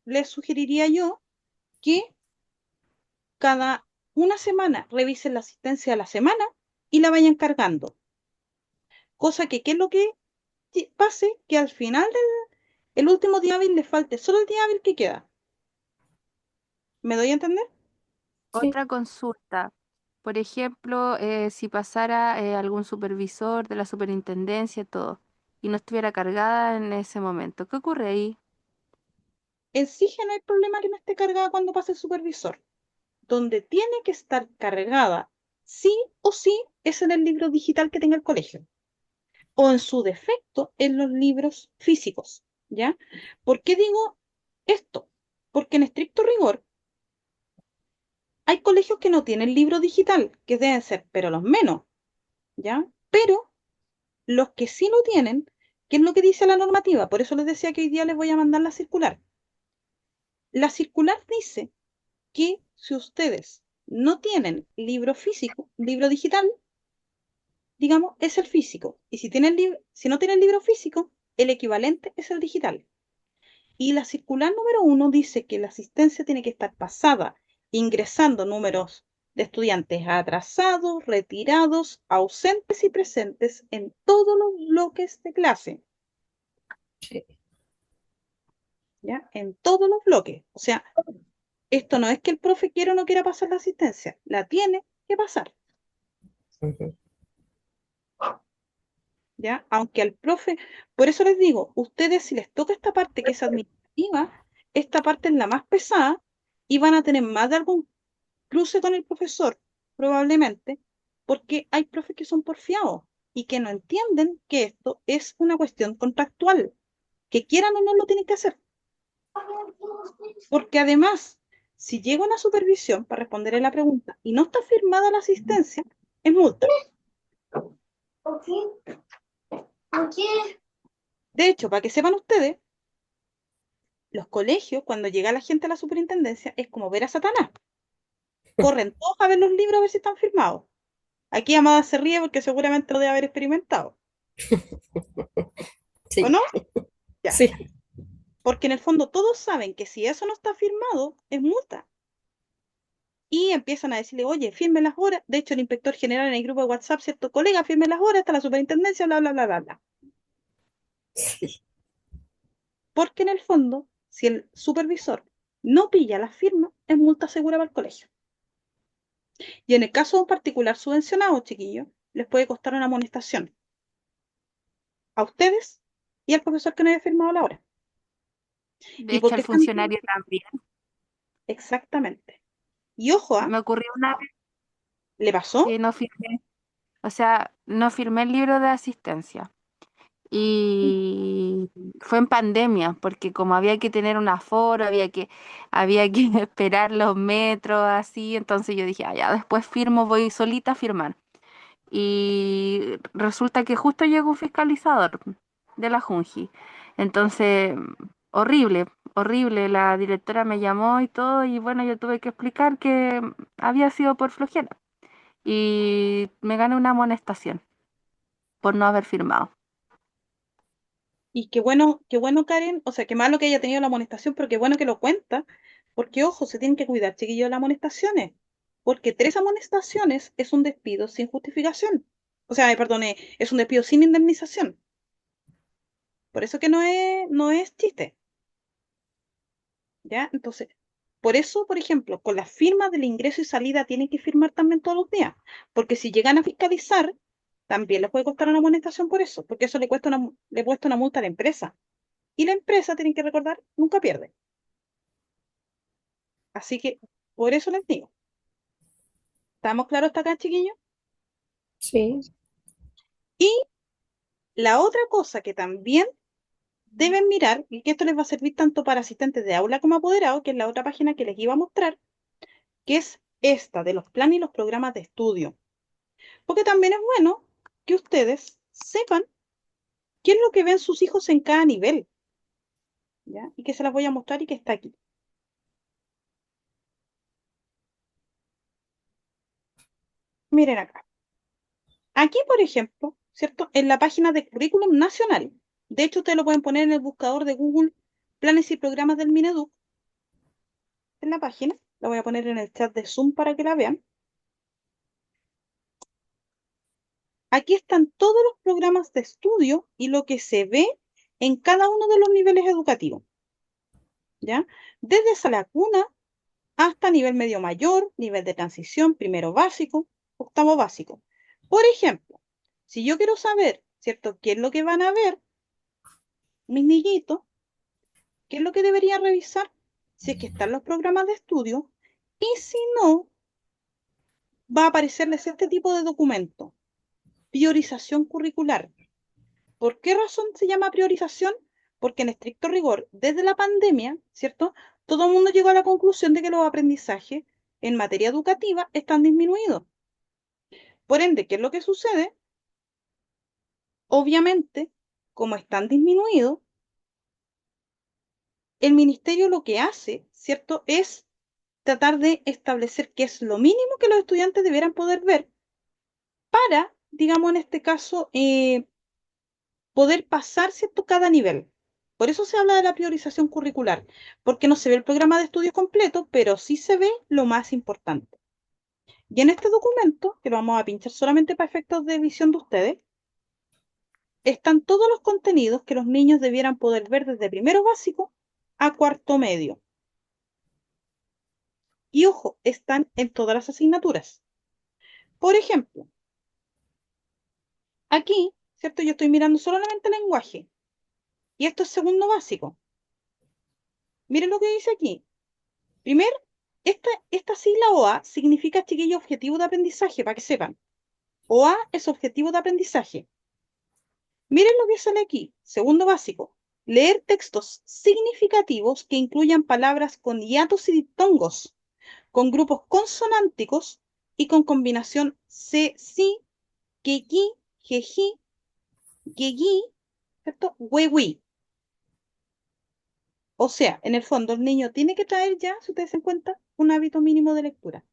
les sugeriría yo? Que cada una semana revisen la asistencia de la semana y la vayan cargando. Cosa que, ¿qué es lo que pase? Que al final del el último día hábil les falte solo el día hábil que queda. ¿Me doy a entender? Sí. Otra consulta. Por ejemplo, si pasara algún supervisor de la superintendencia, todo, y no estuviera cargada en ese momento, ¿qué ocurre ahí? En SIGE no hay problema que no esté cargada cuando pase el supervisor. Donde tiene que estar cargada, sí o sí, es en el libro digital que tenga el colegio. O en su defecto, en los libros físicos. ¿Ya? ¿Por qué digo esto? Porque en estricto rigor, hay colegios que no tienen libro digital, que deben ser, pero los menos. ¿Ya? Pero los que sí lo tienen, ¿qué es lo que dice la normativa? Por eso les decía que hoy día les voy a mandar la circular. La circular dice que si ustedes no tienen libro físico, libro digital, digamos, es el físico. Y si no tienen libro físico, el equivalente es el digital. Y la circular número 1 dice que la asistencia tiene que estar pasada ingresando números de estudiantes atrasados, retirados, ausentes y presentes en todos los bloques de clase. Sí. ¿Ya? En todos los bloques. O sea, esto no es que el profe quiera o no quiera pasar la asistencia, la tiene que pasar. Ujú. ¿Ya? Aunque al profe, por eso les digo, ustedes si les toca esta parte que es administrativa, esta parte es la más pesada y van a tener más de algún cruce con el profesor, probablemente, porque hay profes que son porfiados y que no entienden que esto es una cuestión contractual, que quieran o no lo tienen que hacer. Porque además, si llega una supervisión para responderle la pregunta y no está firmada la asistencia, es multa. De hecho, para que sepan ustedes, los colegios, cuando llega la gente a la superintendencia, es como ver a Satanás. Corren todos a ver los libros a ver si están firmados. Aquí Amada se ríe porque seguramente lo debe haber experimentado. ¿O Sí, no? Ya. sí. Porque en el fondo todos saben que si eso no está firmado, es multa. Y empiezan a decirle, oye, firme las horas. De hecho, el inspector general en el grupo de WhatsApp, cierto colega, firme las horas, está la superintendencia, bla, bla, bla, bla, bla. Sí. Porque en el fondo, si el supervisor no pilla las firmas, es multa segura para el colegio. Y en el caso de un particular subvencionado, chiquillos, les puede costar una amonestación a ustedes y al profesor que no haya firmado la hora. De ¿Y por hecho, qué el es tan funcionario también. exactamente? Y ojo, Me ocurrió una vez ¿le pasó? que no firmé, o sea, no firmé el libro de asistencia. Y fue en pandemia, porque como había que tener un aforo, había que esperar los metros, así, entonces yo dije, ya, después firmo, voy solita a firmar. Y resulta que justo llegó un fiscalizador de la Junji. Entonces, horrible, horrible. La directora me llamó y todo, y bueno, yo tuve que explicar que había sido por flojera. Y me gané una amonestación por no haber firmado. Y qué bueno, Karen, o sea, qué malo que haya tenido la amonestación, pero qué bueno que lo cuenta, porque ojo, se tienen que cuidar, chiquillos, de las amonestaciones, porque 3 amonestaciones es un despido sin justificación. O sea, perdone, es un despido sin indemnización. Por eso que no es chiste, ¿ya? Entonces, por eso, por ejemplo, con las firmas del ingreso y salida tienen que firmar también todos los días, porque si llegan a fiscalizar, también les puede costar una amonestación por eso, porque eso le cuesta una multa a la empresa. Y la empresa, tienen que recordar, nunca pierde. Así que por eso les digo. ¿Estamos claros hasta acá, chiquillos? Sí. Y la otra cosa que también deben mirar, y que esto les va a servir tanto para asistentes de aula como apoderados, que es la otra página que les iba a mostrar, que es esta de los planes y los programas de estudio. Porque también es bueno que ustedes sepan qué es lo que ven sus hijos en cada nivel, ¿ya? Y que se las voy a mostrar y que está aquí. Miren acá. Aquí, por ejemplo, ¿cierto? En la página de Currículum Nacional, de hecho, ustedes lo pueden poner en el buscador de Google, planes y programas del Mineduc, en la página. La voy a poner en el chat de Zoom para que la vean. Aquí están todos los programas de estudio y lo que se ve en cada uno de los niveles educativos, ¿ya? Desde sala cuna hasta nivel medio mayor, nivel de transición, primero básico, octavo básico. Por ejemplo, si yo quiero saber, ¿cierto?, qué es lo que van a ver mis niñitos, qué es lo que debería revisar, si es que están los programas de estudio, y si no, va a aparecerles este tipo de documento, priorización curricular. ¿Por qué razón se llama priorización? Porque en estricto rigor, desde la pandemia, ¿cierto? Todo el mundo llegó a la conclusión de que los aprendizajes en materia educativa están disminuidos. Por ende, ¿qué es lo que sucede? Obviamente, como están disminuidos, el ministerio lo que hace, ¿cierto?, es tratar de establecer qué es lo mínimo que los estudiantes debieran poder ver para, digamos en este caso, poder pasar, ¿cierto?, cada nivel. Por eso se habla de la priorización curricular, porque no se ve el programa de estudios completo, pero sí se ve lo más importante. Y en este documento, que lo vamos a pinchar solamente para efectos de visión de ustedes, están todos los contenidos que los niños debieran poder ver desde primero básico a cuarto medio. Y ojo, están en todas las asignaturas. Por ejemplo, aquí, ¿cierto? Yo estoy mirando solamente lenguaje. Y esto es segundo básico. Miren lo que dice aquí. Primero, esta sigla OA significa, chiquillo, objetivo de aprendizaje, para que sepan. OA es objetivo de aprendizaje. Miren lo que sale aquí. Segundo básico. Leer textos significativos que incluyan palabras con hiatos y diptongos, con grupos consonánticos y con combinación se, si, quequi, jeji, guegui, ¿cierto? Huehui. O sea, en el fondo, el niño tiene que traer ya, si ustedes se dan cuenta, un hábito mínimo de lectura.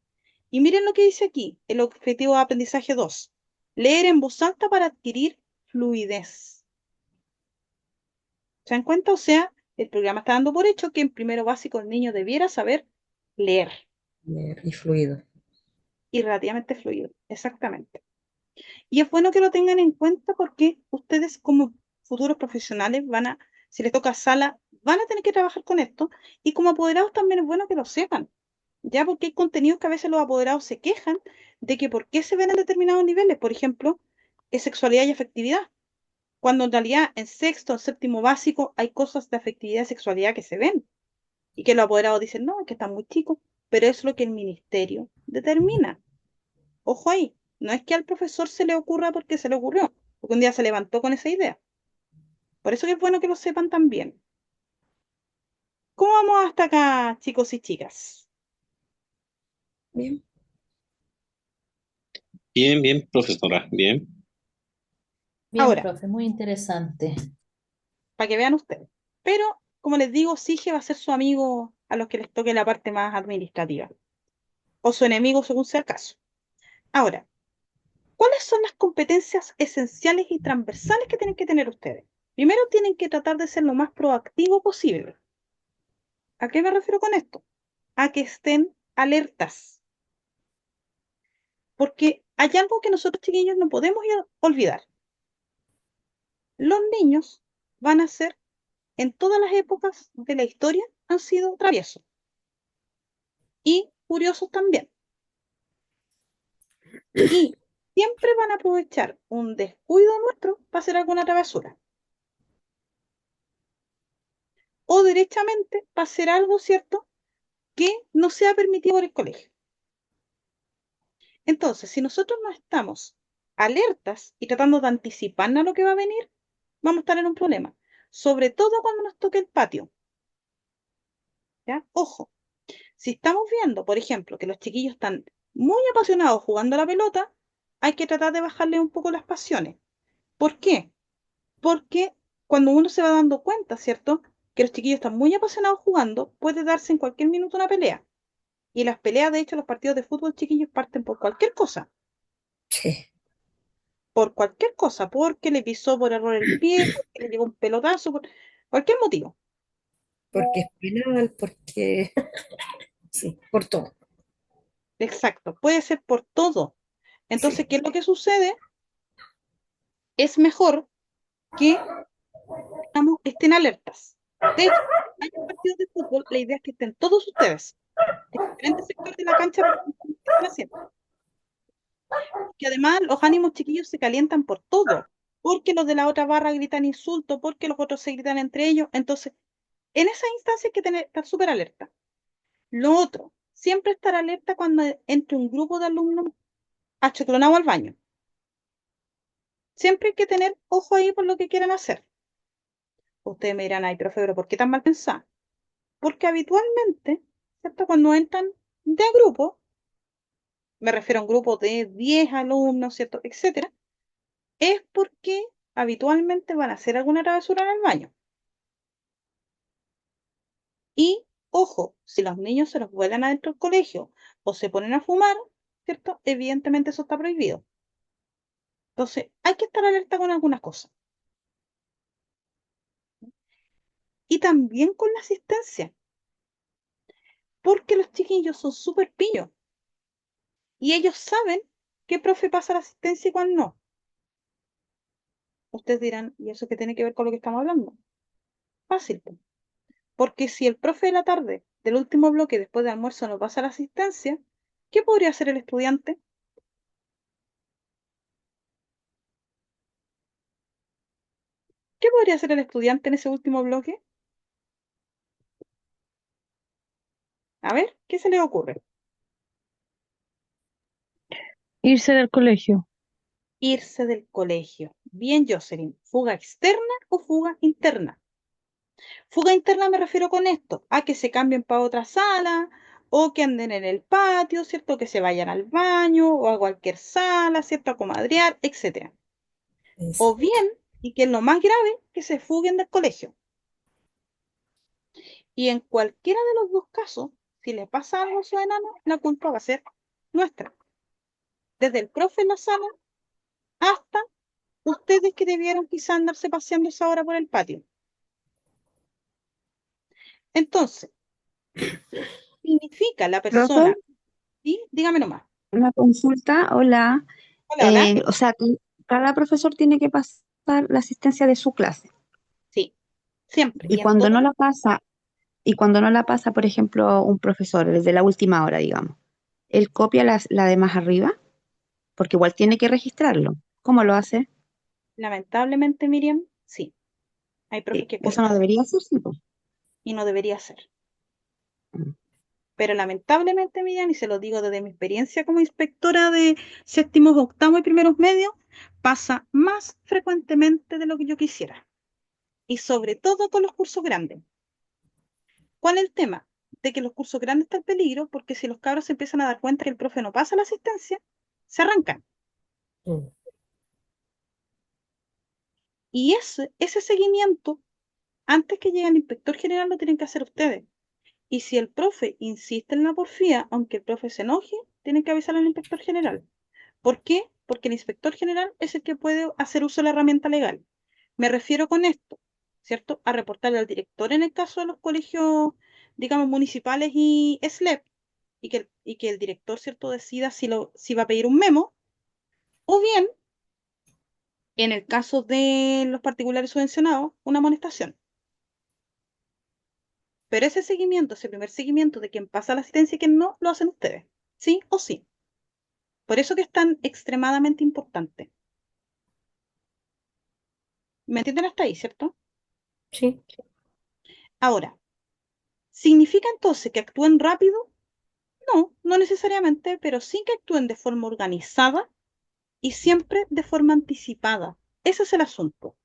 Y miren lo que dice aquí, el objetivo de aprendizaje 2. Leer en voz alta para adquirir fluidez. ¿Se dan cuenta? O sea, el programa está dando por hecho que en primero básico el niño debiera saber leer Y fluido. y relativamente fluido. Exactamente. Y es bueno que lo tengan en cuenta porque ustedes como futuros profesionales si les toca sala, van a tener que trabajar con esto. Y como apoderados también es bueno que lo sepan. Ya porque hay contenidos que a veces los apoderados se quejan de que por qué se ven en determinados niveles. Por ejemplo, es sexualidad y afectividad. Cuando en realidad en sexto o séptimo básico hay cosas de afectividad y sexualidad que se ven. Y que los apoderados dicen, no, es que están muy chicos. Pero es lo que el ministerio determina. Ojo ahí, no es que al profesor se le ocurra porque se le ocurrió, porque un día se levantó con esa idea. Por eso que es bueno que lo sepan también. ¿Cómo vamos hasta acá, chicos y chicas? Bien. Bien, bien, profesora, bien. Bien, Ahora, profe, muy interesante. para que vean ustedes. Pero, como les digo, Sige va a ser su amigo a los que les toque la parte más administrativa. O su enemigo según sea el caso. Ahora, ¿cuáles son las competencias esenciales y transversales que tienen que tener ustedes? Primero tienen que tratar de ser lo más proactivo posible. ¿A qué me refiero con esto? A que estén alertas. Porque hay algo que nosotros chiquillos no podemos olvidar. Los niños van a ser, en todas las épocas de la historia, han sido traviesos y curiosos también. Y siempre van a aprovechar un descuido nuestro para hacer alguna travesura. O derechamente para hacer algo, ¿cierto?, que no sea permitido por el colegio. Entonces, si nosotros no estamos alertas y tratando de anticiparnos a lo que va a venir, vamos a estar en un problema. Sobre todo cuando nos toque el patio. ¿Ya? Ojo, si estamos viendo, por ejemplo, que los chiquillos están muy apasionados jugando a la pelota, hay que tratar de bajarle un poco las pasiones. ¿Por qué? Porque cuando uno se va dando cuenta, ¿cierto?, que los chiquillos están muy apasionados jugando, puede darse en cualquier minuto una pelea. Y las peleas, de hecho, los partidos de fútbol chiquillos parten por cualquier cosa. Sí. Por cualquier cosa, porque le pisó por error el pie, porque le llegó un pelotazo, por cualquier motivo. Porque es penal, porque sí, por todo. Exacto, puede ser por todo. Entonces, Sí. ¿qué es lo que sucede? Es mejor que estén alertas. De hecho, hay partidos de fútbol, la idea es que estén todos ustedes, en diferentes sectores de la cancha, pero ¿qué están haciendo? Que además los ánimos chiquillos se calientan por todo, porque los de la otra barra gritan insultos, porque los otros se gritan entre ellos. Entonces, en esa instancia hay que estar súper alerta. Lo otro, siempre estar alerta cuando entre un grupo de alumnos achoclonado al baño. Siempre hay que tener ojo ahí por lo que quieran hacer. Ustedes me dirán, ay, profe, pero ¿por qué tan mal pensado? Porque habitualmente, ¿cierto?, cuando entran de grupo, me refiero a un grupo de 10 alumnos, ¿cierto?, etcétera, es porque habitualmente van a hacer alguna travesura en el baño. Y, ojo, si los niños se los vuelan adentro del colegio o se ponen a fumar, ¿cierto?, evidentemente eso está prohibido. Entonces, hay que estar alerta con algunas cosas. Y también con la asistencia, porque los chiquillos son súper pillos y ellos saben qué profe pasa la asistencia y cuál no. Ustedes dirán, ¿y eso qué tiene que ver con lo que estamos hablando? Fácil, po. Porque si el profe de la tarde, del último bloque después de almuerzo, no pasa la asistencia, ¿qué podría hacer el estudiante? ¿Qué podría hacer el estudiante en ese último bloque? A ver, ¿qué se le ocurre? Irse del colegio. Irse del colegio. Bien, Jocelyn, ¿fuga externa o fuga interna? Fuga interna me refiero con esto, a que se cambien para otra sala, o que anden en el patio, ¿cierto? Que se vayan al baño o a cualquier sala, ¿cierto? A comadrear, etcétera. O bien, y que es lo más grave, que se fuguen del colegio. Y en cualquiera de los dos casos, si le pasa algo a su enano, la culpa va a ser nuestra. Desde el profe en la sala hasta ustedes que debieron quizás andarse paseando esa hora por el patio. Entonces, significa la Profe, persona, ¿sí? Dígame nomás. una consulta, hola. Hola, hola. O sea, que cada profesor tiene que pasar la asistencia de su clase. Sí, siempre. Y Y en cuando todo, no la pasa, y cuando no la pasa, por ejemplo, un profesor desde la última hora, digamos, él copia la de más arriba, porque igual tiene que registrarlo. ¿Cómo lo hace? lamentablemente, Miriam, sí. Hay profes que Eso copian no debería ser, sí, po. y no debería ser. Mm. Pero lamentablemente, Miriam, y se lo digo desde mi experiencia como inspectora de séptimos, octavos y primeros medios, pasa más frecuentemente de lo que yo quisiera. Y sobre todo con los cursos grandes. ¿Cuál es el tema? De que los cursos grandes están en peligro porque si los cabros se empiezan a dar cuenta que el profe no pasa la asistencia, se arrancan. Mm. Y ese seguimiento, antes que llegue el inspector general, lo tienen que hacer ustedes. Y si el profe insiste en la porfía, aunque el profe se enoje, tienen que avisar al inspector general. ¿Por qué? Porque el inspector general es el que puede hacer uso de la herramienta legal. Me refiero con esto, ¿cierto? A reportarle al director en el caso de los colegios, digamos, municipales y SLEP, y que el director, ¿cierto?, decida si va a pedir un memo, o bien, en el caso de los particulares subvencionados, una amonestación. Pero ese seguimiento, ese primer seguimiento de quién pasa la asistencia y quién no, lo hacen ustedes, ¿sí o sí? Por eso que es tan extremadamente importante. ¿Me entienden hasta ahí, cierto? Sí. Ahora, ¿significa entonces que actúen rápido? No, no necesariamente, pero sí que actúen de forma organizada y siempre de forma anticipada. Ese es el asunto.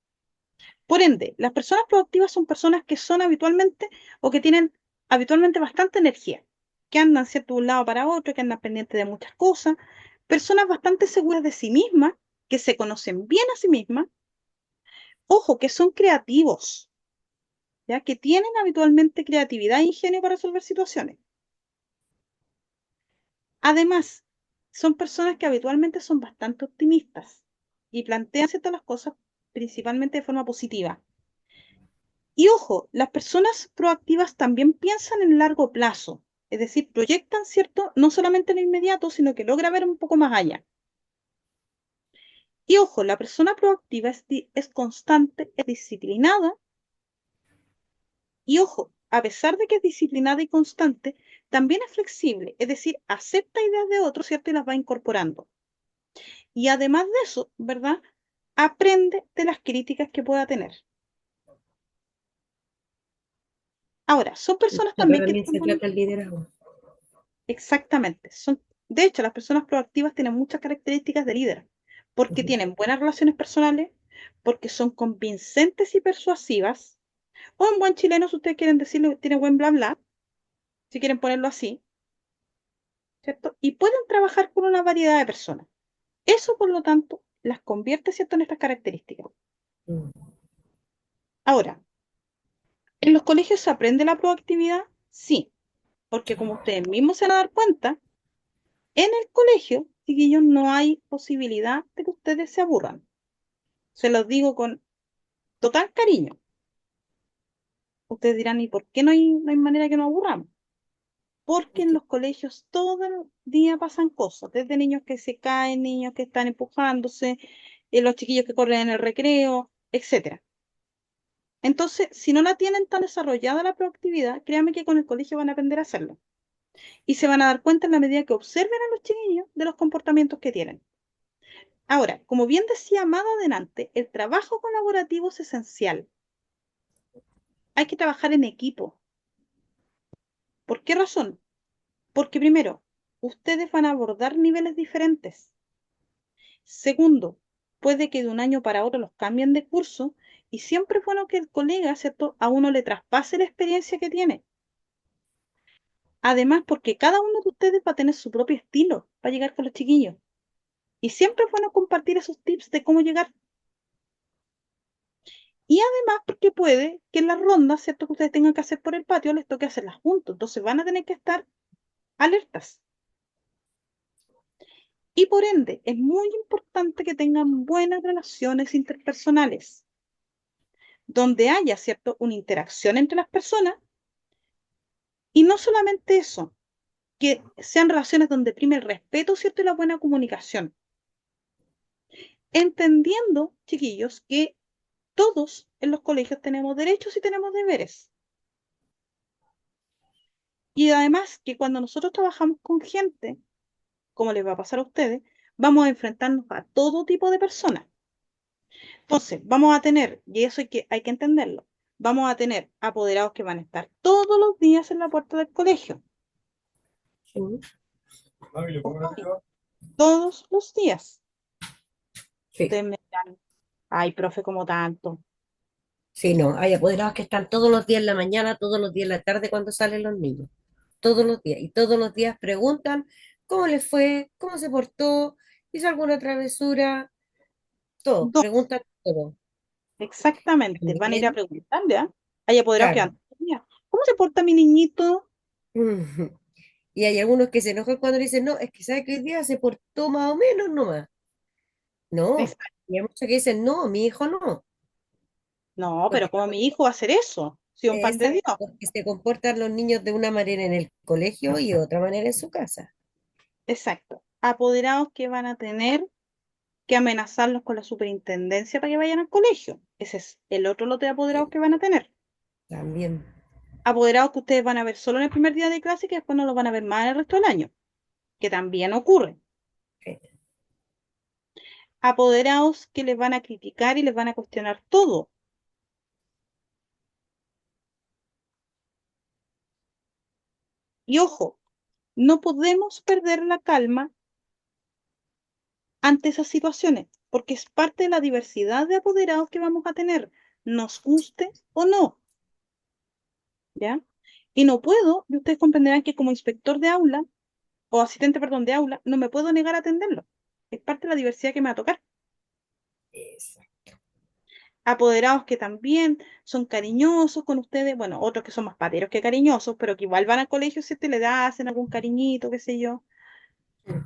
Por ende, las personas proactivas son personas que son habitualmente o que tienen habitualmente bastante energía, que andan, ¿cierto?, de un lado para otro, que andan pendientes de muchas cosas, personas bastante seguras de sí mismas, que se conocen bien a sí mismas, ojo, que son creativos, ¿ya? Que tienen habitualmente creatividad e ingenio para resolver situaciones. Además, son personas que habitualmente son bastante optimistas y plantean ciertas las cosas principalmente de forma positiva. Y ojo, las personas proactivas también piensan en largo plazo, es decir, proyectan, ¿cierto? No solamente en lo inmediato, sino que logra ver un poco más allá. Y ojo, la persona proactiva es constante, es disciplinada. Y ojo, a pesar de que es disciplinada y constante, también es flexible, es decir, acepta ideas de otros, ¿cierto? Y las va incorporando. Y además de eso, ¿verdad? Aprende de las críticas que pueda tener. Ahora, son personas Pero también que también tienen se trata el liderazgo. exactamente. De hecho, las personas proactivas tienen muchas características de líder, porque Ujú. tienen buenas relaciones personales, porque son convincentes y persuasivas, o en buen chileno, si ustedes quieren decirlo, tiene buen bla bla, si quieren ponerlo así, ¿cierto? Y pueden trabajar con una variedad de personas. Eso, por lo tanto, las convierte, ¿cierto?, en estas características. Mm. Ahora, ¿en los colegios se aprende la proactividad? Sí, porque como ustedes mismos se van a dar cuenta, en el colegio, chiquillos, no hay posibilidad de que ustedes se aburran. Se los digo con total cariño. Ustedes dirán, ¿y por qué no hay manera que nos aburramos? Porque en los colegios todo el día pasan cosas, desde niños que se caen, niños que están empujándose, los chiquillos que corren en el recreo, etcétera. Entonces, si no la tienen tan desarrollada la proactividad, créanme que con el colegio van a aprender a hacerlo. Y se van a dar cuenta en la medida que observen a los chiquillos de los comportamientos que tienen. Ahora, como bien decía más adelante, el trabajo colaborativo es esencial. Hay que trabajar en equipo. ¿Por qué razón? Porque primero, ustedes van a abordar niveles diferentes. Segundo, puede que de un año para otro los cambien de curso y siempre es bueno que el colega, ¿cierto?, a uno le traspase la experiencia que tiene. Además, porque cada uno de ustedes va a tener su propio estilo para llegar con los chiquillos. Y siempre es bueno compartir esos tips de cómo llegar. Y además, porque puede que en las rondas, ¿cierto?, que ustedes tengan que hacer por el patio, les toque hacerlas juntos. Entonces van a tener que estar alertas. Y por ende, es muy importante que tengan buenas relaciones interpersonales, donde haya, ¿cierto?, una interacción entre las personas. Y no solamente eso, que sean relaciones donde prime el respeto, ¿cierto?, y la buena comunicación. Entendiendo, chiquillos, que todos en los colegios tenemos derechos y tenemos deberes. Y además que cuando nosotros trabajamos con gente, como les va a pasar a ustedes, vamos a enfrentarnos a todo tipo de personas. Entonces, vamos a tener, y eso hay que entenderlo, vamos a tener apoderados que van a estar todos los días en la puerta del colegio. Sí. Todos los días. Sí. Ustedes me dirán, ay, profe, como tanto. Sí, no, hay apoderados que están todos los días en la mañana, todos los días en la tarde cuando salen los niños, todos los días, y todos los días preguntan cómo les fue, cómo se portó, hizo alguna travesura, todo, Dos, preguntan todo. exactamente. Van a ir a También, preguntarle, ¿ah? Hay apoderados que claro. van, "Mira, ¿cómo se porta mi niñito?" Y hay algunos que se enojan cuando dicen, no, es que sabe que hoy día se portó más o menos nomás. No, Exacto. y hay muchos que dicen, no, mi hijo no, No, pero porque ¿cómo mi hijo va a hacer eso? Si es un pan de Dios. exacto, porque se comportan los niños de una manera en el colegio y de otra manera en su casa. Exacto. Apoderados que van a tener que amenazarlos con la superintendencia para que vayan al colegio. Ese es el otro lote de apoderados Sí, que van a tener. también. Apoderados que ustedes van a ver solo en el primer día de clase y que después no los van a ver más en el resto del año, que también ocurre. Sí. Apoderados que les van a criticar y les van a cuestionar todo. Y ojo, no podemos perder la calma ante esas situaciones, porque es parte de la diversidad de apoderados que vamos a tener, nos guste o no, ¿ya? Y no puedo, y ustedes comprenderán que como inspector de aula, o asistente, perdón, de aula, no me puedo negar a atenderlo. Es parte de la diversidad que me va a tocar. Exacto. Apoderados que también son cariñosos con ustedes, bueno, otros que son más pateros que cariñosos, pero que igual van al colegio, si te le da, hacen algún cariñito, qué sé yo.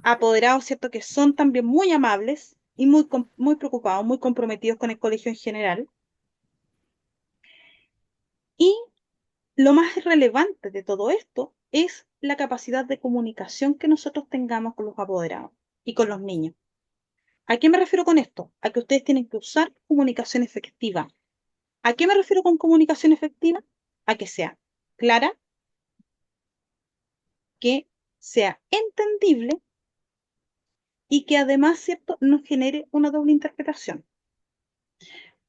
Apoderados, ¿cierto? Que son también muy amables y muy preocupados, muy comprometidos con el colegio en general. Y lo más relevante de todo esto es la capacidad de comunicación que nosotros tengamos con los apoderados y con los niños. ¿A qué me refiero con esto? A que ustedes tienen que usar comunicación efectiva. ¿A qué me refiero con comunicación efectiva? A que sea clara, que sea entendible y que además, ¿cierto?, no genere una doble interpretación.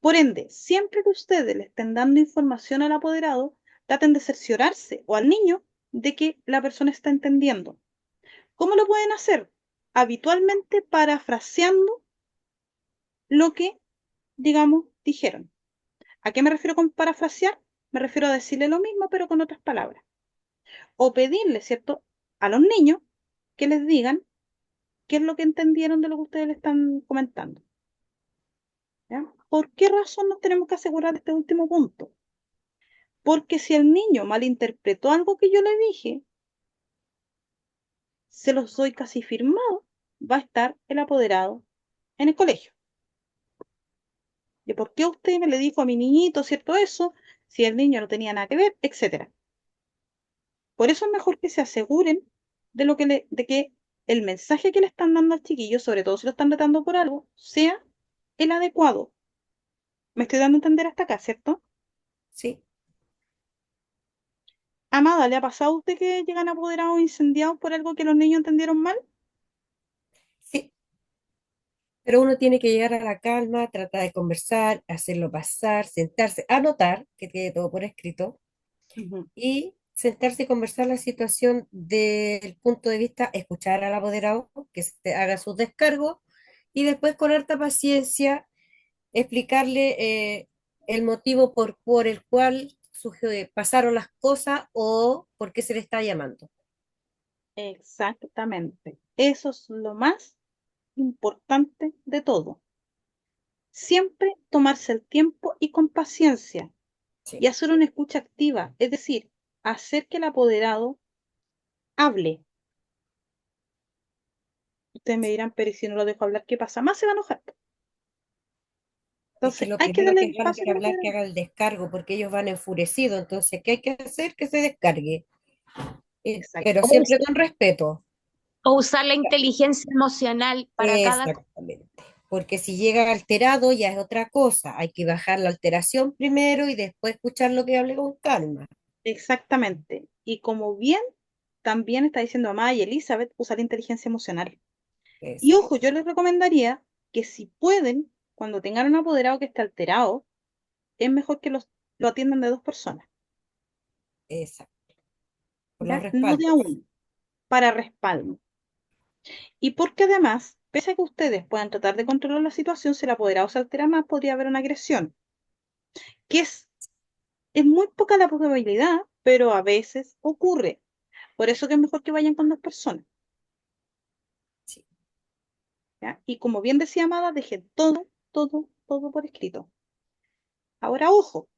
Por ende, siempre que ustedes le estén dando información al apoderado, traten de cerciorarse o al niño de que la persona está entendiendo. ¿Cómo lo pueden hacer? Habitualmente parafraseando lo que, digamos, dijeron. ¿A qué me refiero con parafrasear? Me refiero a decirle lo mismo, pero con otras palabras. O pedirle, ¿cierto?, a los niños que les digan qué es lo que entendieron de lo que ustedes le están comentando. ¿Ya? ¿Por qué razón nos tenemos que asegurar este último punto? Porque si el niño malinterpretó algo que yo le dije, se los doy casi firmado, va a estar el apoderado en el colegio. ¿De por qué usted me le dijo a mi niñito, cierto eso, si el niño no tenía nada que ver, etcétera? Por eso es mejor que se aseguren de de que el mensaje que le están dando al chiquillo, sobre todo si lo están retando por algo, sea el adecuado. Me estoy dando a entender hasta acá, ¿cierto? Sí, Amada, ¿le ha pasado a usted que llegan apoderados incendiados por algo que los niños entendieron mal? sí. Pero uno tiene que llegar a la calma, tratar de conversar, hacerlo pasar, sentarse, anotar, que quede todo por escrito, Ujú. y sentarse y conversar la situación del punto de vista, escuchar al apoderado, que se haga sus descargos, y después con harta paciencia explicarle el motivo por el cual pasaron las cosas o por qué se le está llamando. Exactamente. Eso es lo más importante de todo. Siempre tomarse el tiempo y con paciencia y Sí, hacer una escucha activa, es decir, hacer que el apoderado hable. Ustedes me dirán, pero ¿y si no lo dejo hablar, qué pasa? Más se va a enojar. Es que Entonces, lo hay que primero darle que el tienen espacio que que lo hablar, que puedan. haga el descargo, porque ellos van enfurecidos. Entonces, ¿qué hay que hacer? Que se descargue. Exacto. Pero siempre con respeto. O usar la inteligencia emocional para cada cosa. Exactamente. Porque si llega alterado ya es otra cosa. Hay que bajar la alteración primero y después escuchar lo que hable con calma. Exactamente. Y como bien también está diciendo Amaya y Elizabeth, usar inteligencia emocional. Y Exacto. ojo, yo les recomendaría que si pueden, cuando tengan un apoderado que esté alterado, es mejor que lo atiendan de 2 personas, Exacto. Por los ¿ya? No de a respaldos. uno, para respaldo. Y porque además, pese a que ustedes puedan tratar de controlar la situación, si el apoderado se altera más, podría haber una agresión, que es muy poca la probabilidad, pero a veces ocurre. Por eso que es mejor que vayan con 2 personas, Sí. ¿ya? Y como bien decía Amada, dejen todo, todo, todo por escrito. Ahora, ojo,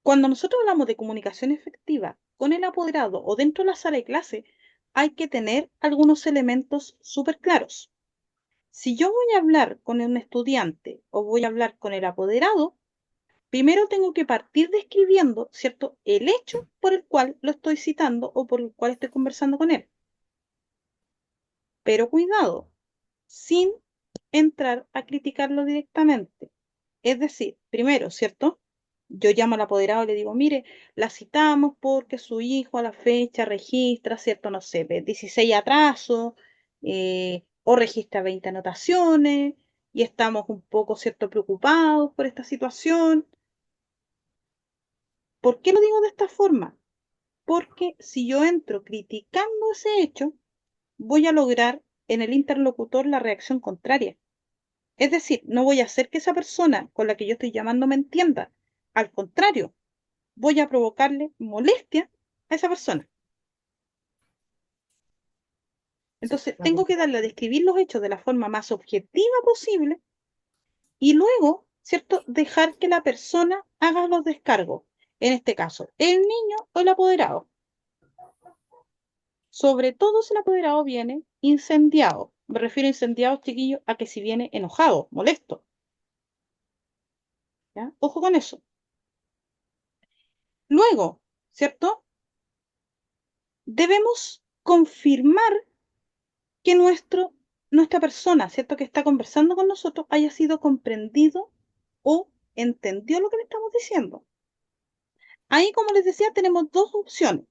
cuando nosotros hablamos de comunicación efectiva con el apoderado o dentro de la sala de clase, hay que tener algunos elementos súper claros. Si yo voy a hablar con un estudiante o voy a hablar con el apoderado, primero tengo que partir describiendo, ¿cierto?, el hecho por el cual lo estoy citando o por el cual estoy conversando con él. Pero cuidado, sin entrar a criticarlo directamente. Es decir, primero, ¿cierto? Yo llamo al apoderado y le digo, mire, la citamos porque su hijo a la fecha registra, ¿cierto? No sé, 16 atrasos, o registra 20 anotaciones, y estamos un poco, ¿cierto?, preocupados por esta situación. ¿Por qué lo digo de esta forma? Porque si yo entro criticando ese hecho, voy a lograr en el interlocutor la reacción contraria. Es decir, no voy a hacer que esa persona con la que yo estoy llamando me entienda. Al contrario, voy a provocarle molestia a esa persona. Sí, Entonces, vamos. tengo que darle a describir los hechos de la forma más objetiva posible y luego, ¿cierto?, dejar que la persona haga los descargos. En este caso, el niño o el apoderado. Sobre todo si el apoderado viene incendiado. Me refiero a incendiado, chiquillos, a que si viene enojado, molesto. ¿Ya? Ojo con eso. Luego, ¿cierto? Debemos confirmar que nuestra persona, ¿cierto?, que está conversando con nosotros haya sido comprendido o entendió lo que le estamos diciendo. Ahí, como les decía, tenemos 2 opciones.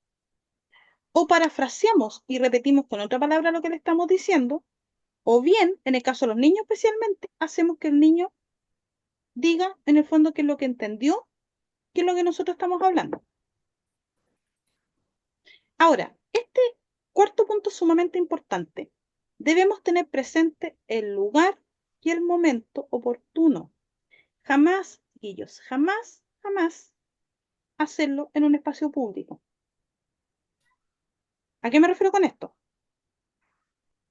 O parafraseamos y repetimos con otra palabra lo que le estamos diciendo, o bien, en el caso de los niños especialmente, hacemos que el niño diga en el fondo qué es lo que entendió, qué es lo que nosotros estamos hablando. Ahora, este cuarto punto es sumamente importante. Debemos tener presente el lugar y el momento oportuno. Jamás, chiquillos, jamás, jamás hacerlo en un espacio público. ¿A qué me refiero con esto?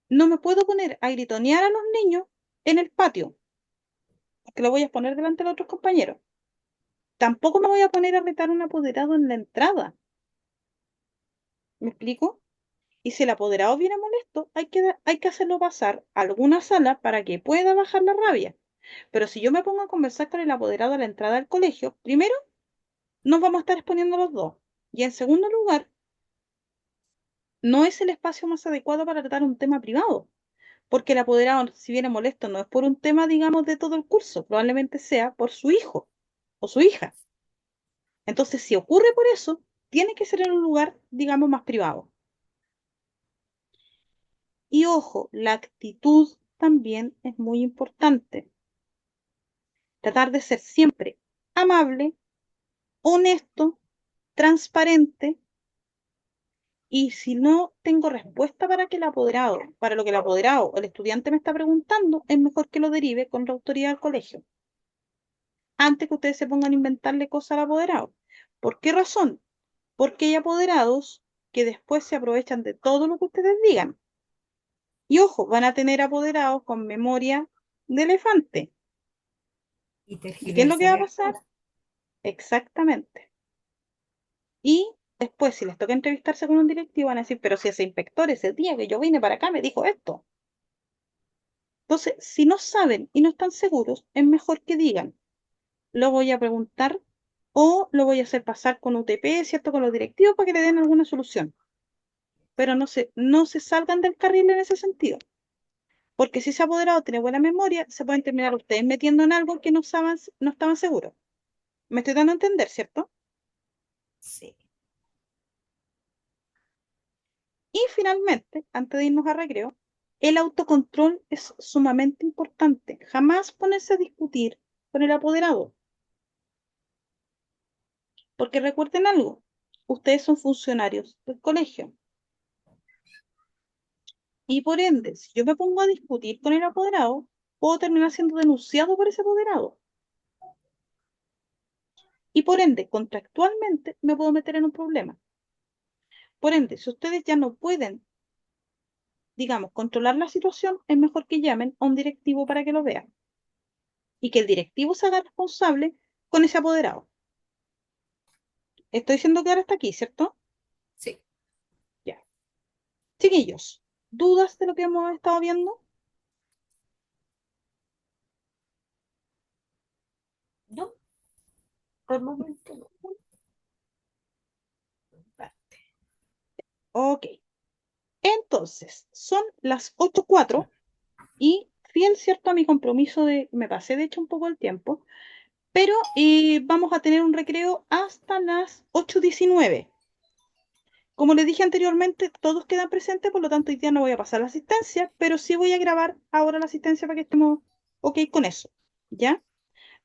No me puedo poner a gritonear a los niños en el patio, porque lo voy a poner delante de otros compañeros. Tampoco me voy a poner a retar a un apoderado en la entrada. ¿Me explico? Y si el apoderado viene molesto, hay que hacerlo pasar a alguna sala para que pueda bajar la rabia. Pero si yo me pongo a conversar con el apoderado a la entrada del colegio, primero, nos vamos a estar exponiendo los dos. Y en segundo lugar, no es el espacio más adecuado para tratar un tema privado. Porque el apoderado, si viene molesto, no es por un tema, digamos, de todo el curso, probablemente sea por su hijo o su hija. Entonces, si ocurre por eso, tiene que ser en un lugar, digamos, más privado. Y ojo, la actitud también es muy importante. Tratar de ser siempre amable, honesto, transparente, y si no tengo respuesta para lo que el apoderado o el estudiante me está preguntando, es mejor que lo derive con la autoridad del colegio, antes que ustedes se pongan a inventarle cosas al apoderado. ¿Por qué razón? Porque hay apoderados que después se aprovechan de todo lo que ustedes digan. Y ojo, van a tener apoderados con memoria de elefante. Y ¿Y qué es lo que va a tergiversar. pasar? Exactamente. Y después, si les toca entrevistarse con un directivo, van a decir, pero si ese inspector ese día que yo vine para acá me dijo esto. Entonces, si no saben y no están seguros, es mejor que digan, lo voy a preguntar o lo voy a hacer pasar con UTP, ¿cierto? Con los directivos para que le den alguna solución. Pero no se salgan del carril en ese sentido. Porque si ese apoderado tiene buena memoria, se pueden terminar ustedes metiendo en algo que no estaban seguros. Me estoy dando a entender, ¿cierto? Sí. Y finalmente, antes de irnos a recreo, el autocontrol es sumamente importante. Jamás ponerse a discutir con el apoderado. Porque recuerden algo, ustedes son funcionarios del colegio. Y por ende, si yo me pongo a discutir con el apoderado, puedo terminar siendo denunciado por ese apoderado. Y por ende, contractualmente, me puedo meter en un problema. Por ende, si ustedes ya no pueden, digamos, controlar la situación, es mejor que llamen a un directivo para que lo vean. Y que el directivo se haga responsable con ese apoderado. Estoy diciendo que ahora está aquí, ¿cierto? Sí. Ya. Chiquillos, ¿dudas de lo que hemos estado viendo? No, por el momento no. Ok. Entonces, son las 8:04 y fiel, ¿cierto? A mi compromiso me pasé de hecho un poco el tiempo, pero vamos a tener un recreo hasta las 8:19. Como les dije anteriormente, todos quedan presentes, por lo tanto hoy día no voy a pasar la asistencia, pero sí voy a grabar ahora la asistencia para que estemos ok con eso, ¿ya?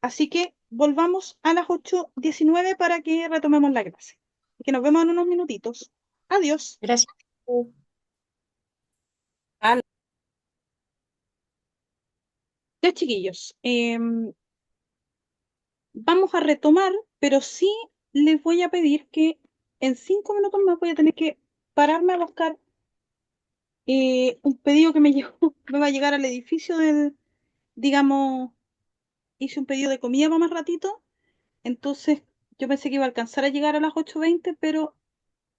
Así que volvamos a las 8:19 para que retomemos la clase. Que nos vemos en unos minutitos. Adiós. Gracias. Ah, Ya, chiquillos, vamos a retomar, pero sí les voy a pedir que en 5 minutos más voy a tener que pararme a buscar un pedido que me llegó, me va a llegar al edificio digamos, hice un pedido de comida para más ratito, entonces yo pensé que iba a alcanzar a llegar a las 8:20, pero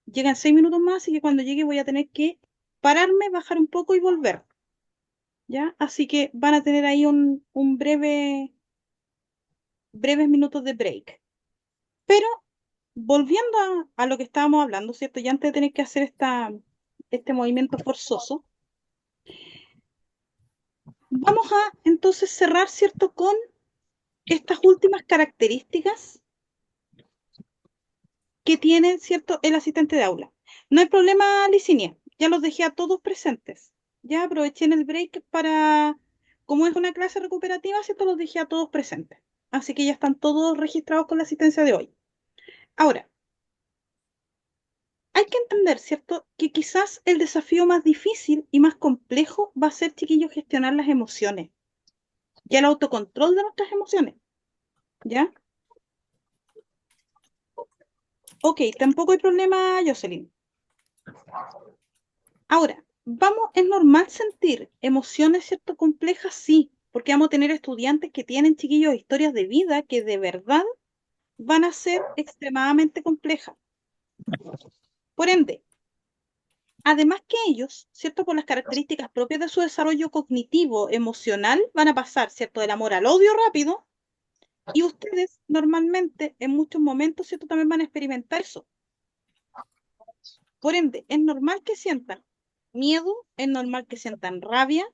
llegan 6 minutos más, así que cuando llegue voy a tener que pararme, bajar un poco y volver, ¿ya? Así que van a tener ahí un breves minutos de break. Pero volviendo a lo que estábamos hablando, ¿cierto? Ya antes de tener que hacer este movimiento forzoso, vamos a entonces cerrar, ¿cierto? Con estas últimas características que tiene, ¿cierto? El asistente de aula. No hay problema, Licinia, ya los dejé a todos presentes. Ya aproveché en el break como es una clase recuperativa, ¿cierto? Los dejé a todos presentes. Así que ya están todos registrados con la asistencia de hoy. Ahora, hay que entender, ¿cierto? Que quizás el desafío más difícil y más complejo va a ser, chiquillos, gestionar las emociones y el autocontrol de nuestras emociones, ¿ya? Ok, tampoco hay problema, Jocelyn. Ahora, es normal sentir emociones, ¿cierto? Complejas, sí, porque vamos a tener estudiantes que tienen, chiquillos, historias de vida que de verdad van a ser extremadamente complejas. Por ende, además que ellos, ¿cierto? Por las características propias de su desarrollo cognitivo, emocional, van a pasar, ¿cierto? Del amor al odio rápido, y ustedes normalmente en muchos momentos, ¿cierto? También van a experimentar eso. Por ende, es normal que sientan miedo, es normal que sientan rabia,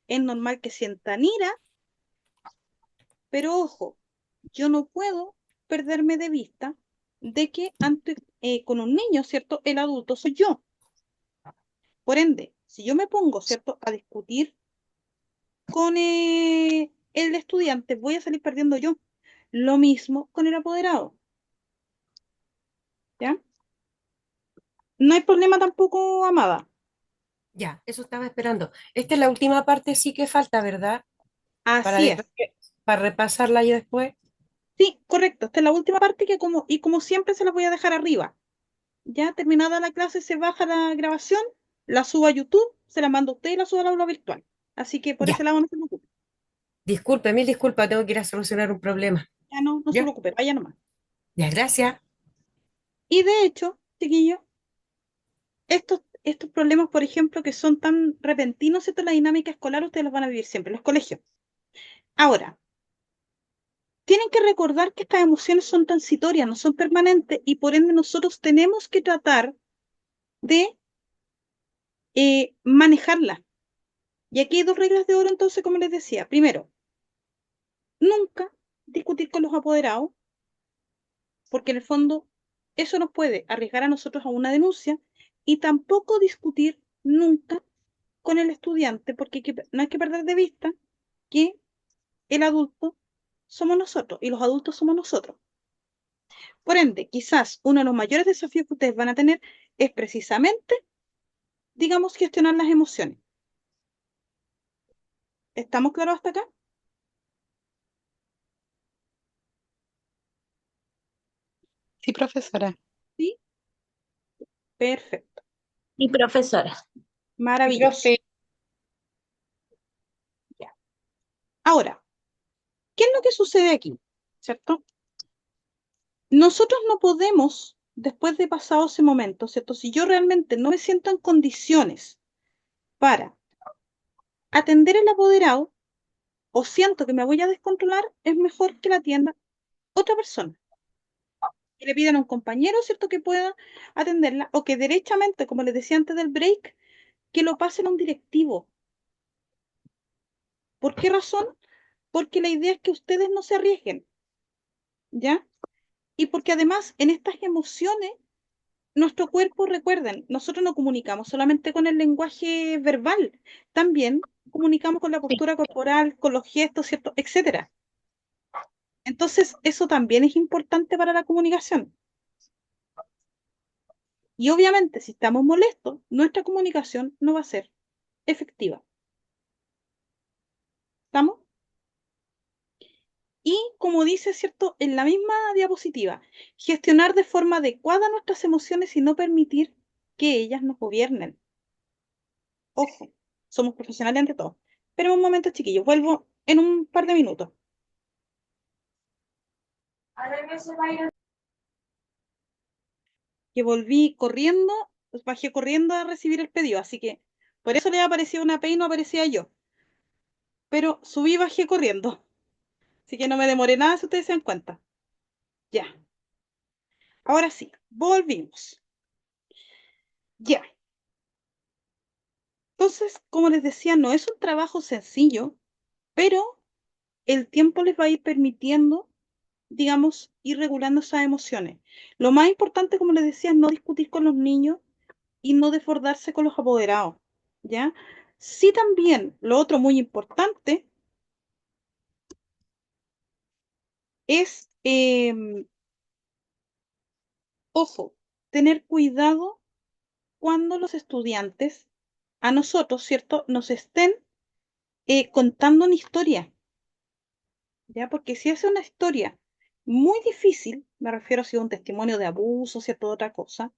es normal que sientan ira, pero ojo, yo no puedo perderme de vista de que con un niño, ¿cierto? El adulto soy yo. Por ende, si yo me pongo, ¿cierto? A discutir con el estudiante, voy a salir perdiendo yo. Lo mismo con el apoderado, ¿ya? No hay problema tampoco, Amada. ya, eso estaba esperando. Esta es la última parte, sí que falta, ¿verdad? Para Así después, es. para repasarla yo después. Sí, correcto. Esta es la última parte y como siempre se la voy a dejar arriba. Ya terminada la clase se baja la grabación, la subo a YouTube, se la mando a usted y la subo al aula virtual. Así que por Ya, ese lado no se preocupe. disculpe, mil disculpas, tengo que ir a solucionar un problema. Ya no se ¿Ya? preocupe, vaya nomás. Ya, gracias. Y de hecho, chiquillos, estos problemas, por ejemplo, que son tan repentinos, ¿cierto? La dinámica escolar, ustedes los van a vivir siempre en los colegios. Ahora, tienen que recordar que estas emociones son transitorias, no son permanentes, y por ende nosotros tenemos que tratar de manejarlas. Y aquí hay dos reglas de oro, entonces, como les decía. Primero, nunca discutir con los apoderados, porque en el fondo eso nos puede arriesgar a nosotros a una denuncia, y tampoco discutir nunca con el estudiante, porque no hay que perder de vista que el adulto somos nosotros y los adultos somos nosotros. Por ende, quizás uno de los mayores desafíos que ustedes van a tener es precisamente, digamos, gestionar las emociones. ¿Estamos claros hasta acá? Sí, profesora. Sí. Perfecto. Y profesora. Maravilloso. Profe, Ya. Ahora, ¿qué es lo que sucede aquí? ¿Cierto? Nosotros no podemos, después de pasado ese momento, ¿cierto? Si yo realmente no me siento en condiciones para atender el apoderado o siento que me voy a descontrolar, es mejor que la atienda otra persona. Que le pidan a un compañero, ¿cierto? Que pueda atenderla o que derechamente, como les decía antes del break, que lo pasen a un directivo. ¿Por qué razón? Porque la idea es que ustedes no se arriesguen, ¿ya? Y porque además en estas emociones, nuestro cuerpo, recuerden, nosotros no comunicamos solamente con el lenguaje verbal, también comunicamos con la postura corporal, con los gestos, ¿cierto? Etcétera. Entonces, eso también es importante para la comunicación. Y obviamente, si estamos molestos, nuestra comunicación no va a ser efectiva. ¿Estamos? Y como dice, ¿cierto? En la misma diapositiva, gestionar de forma adecuada nuestras emociones y no permitir que ellas nos gobiernen. Ojo, somos profesionales ante todo. Pero un momento, chiquillos, vuelvo en un par de minutos. Que volví corriendo, pues bajé corriendo a recibir el pedido, así que por eso le aparecía una P y no aparecía yo. Pero subí y bajé corriendo. Así que no me demoré nada si ustedes se dan cuenta. Ya. Ahora sí, volvimos. Ya. Entonces, como les decía, no es un trabajo sencillo, pero el tiempo les va a ir permitiendo, digamos, ir regulando esas emociones. Lo más importante, como les decía, es no discutir con los niños y no desbordarse con los apoderados, ¿ya? Sí, también, lo otro muy importante es, ojo, tener cuidado cuando los estudiantes, a nosotros, ¿cierto?, nos estén contando una historia, ¿ya? Porque si es una historia muy difícil, me refiero si es un testimonio de abuso, ¿cierto?, otra cosa,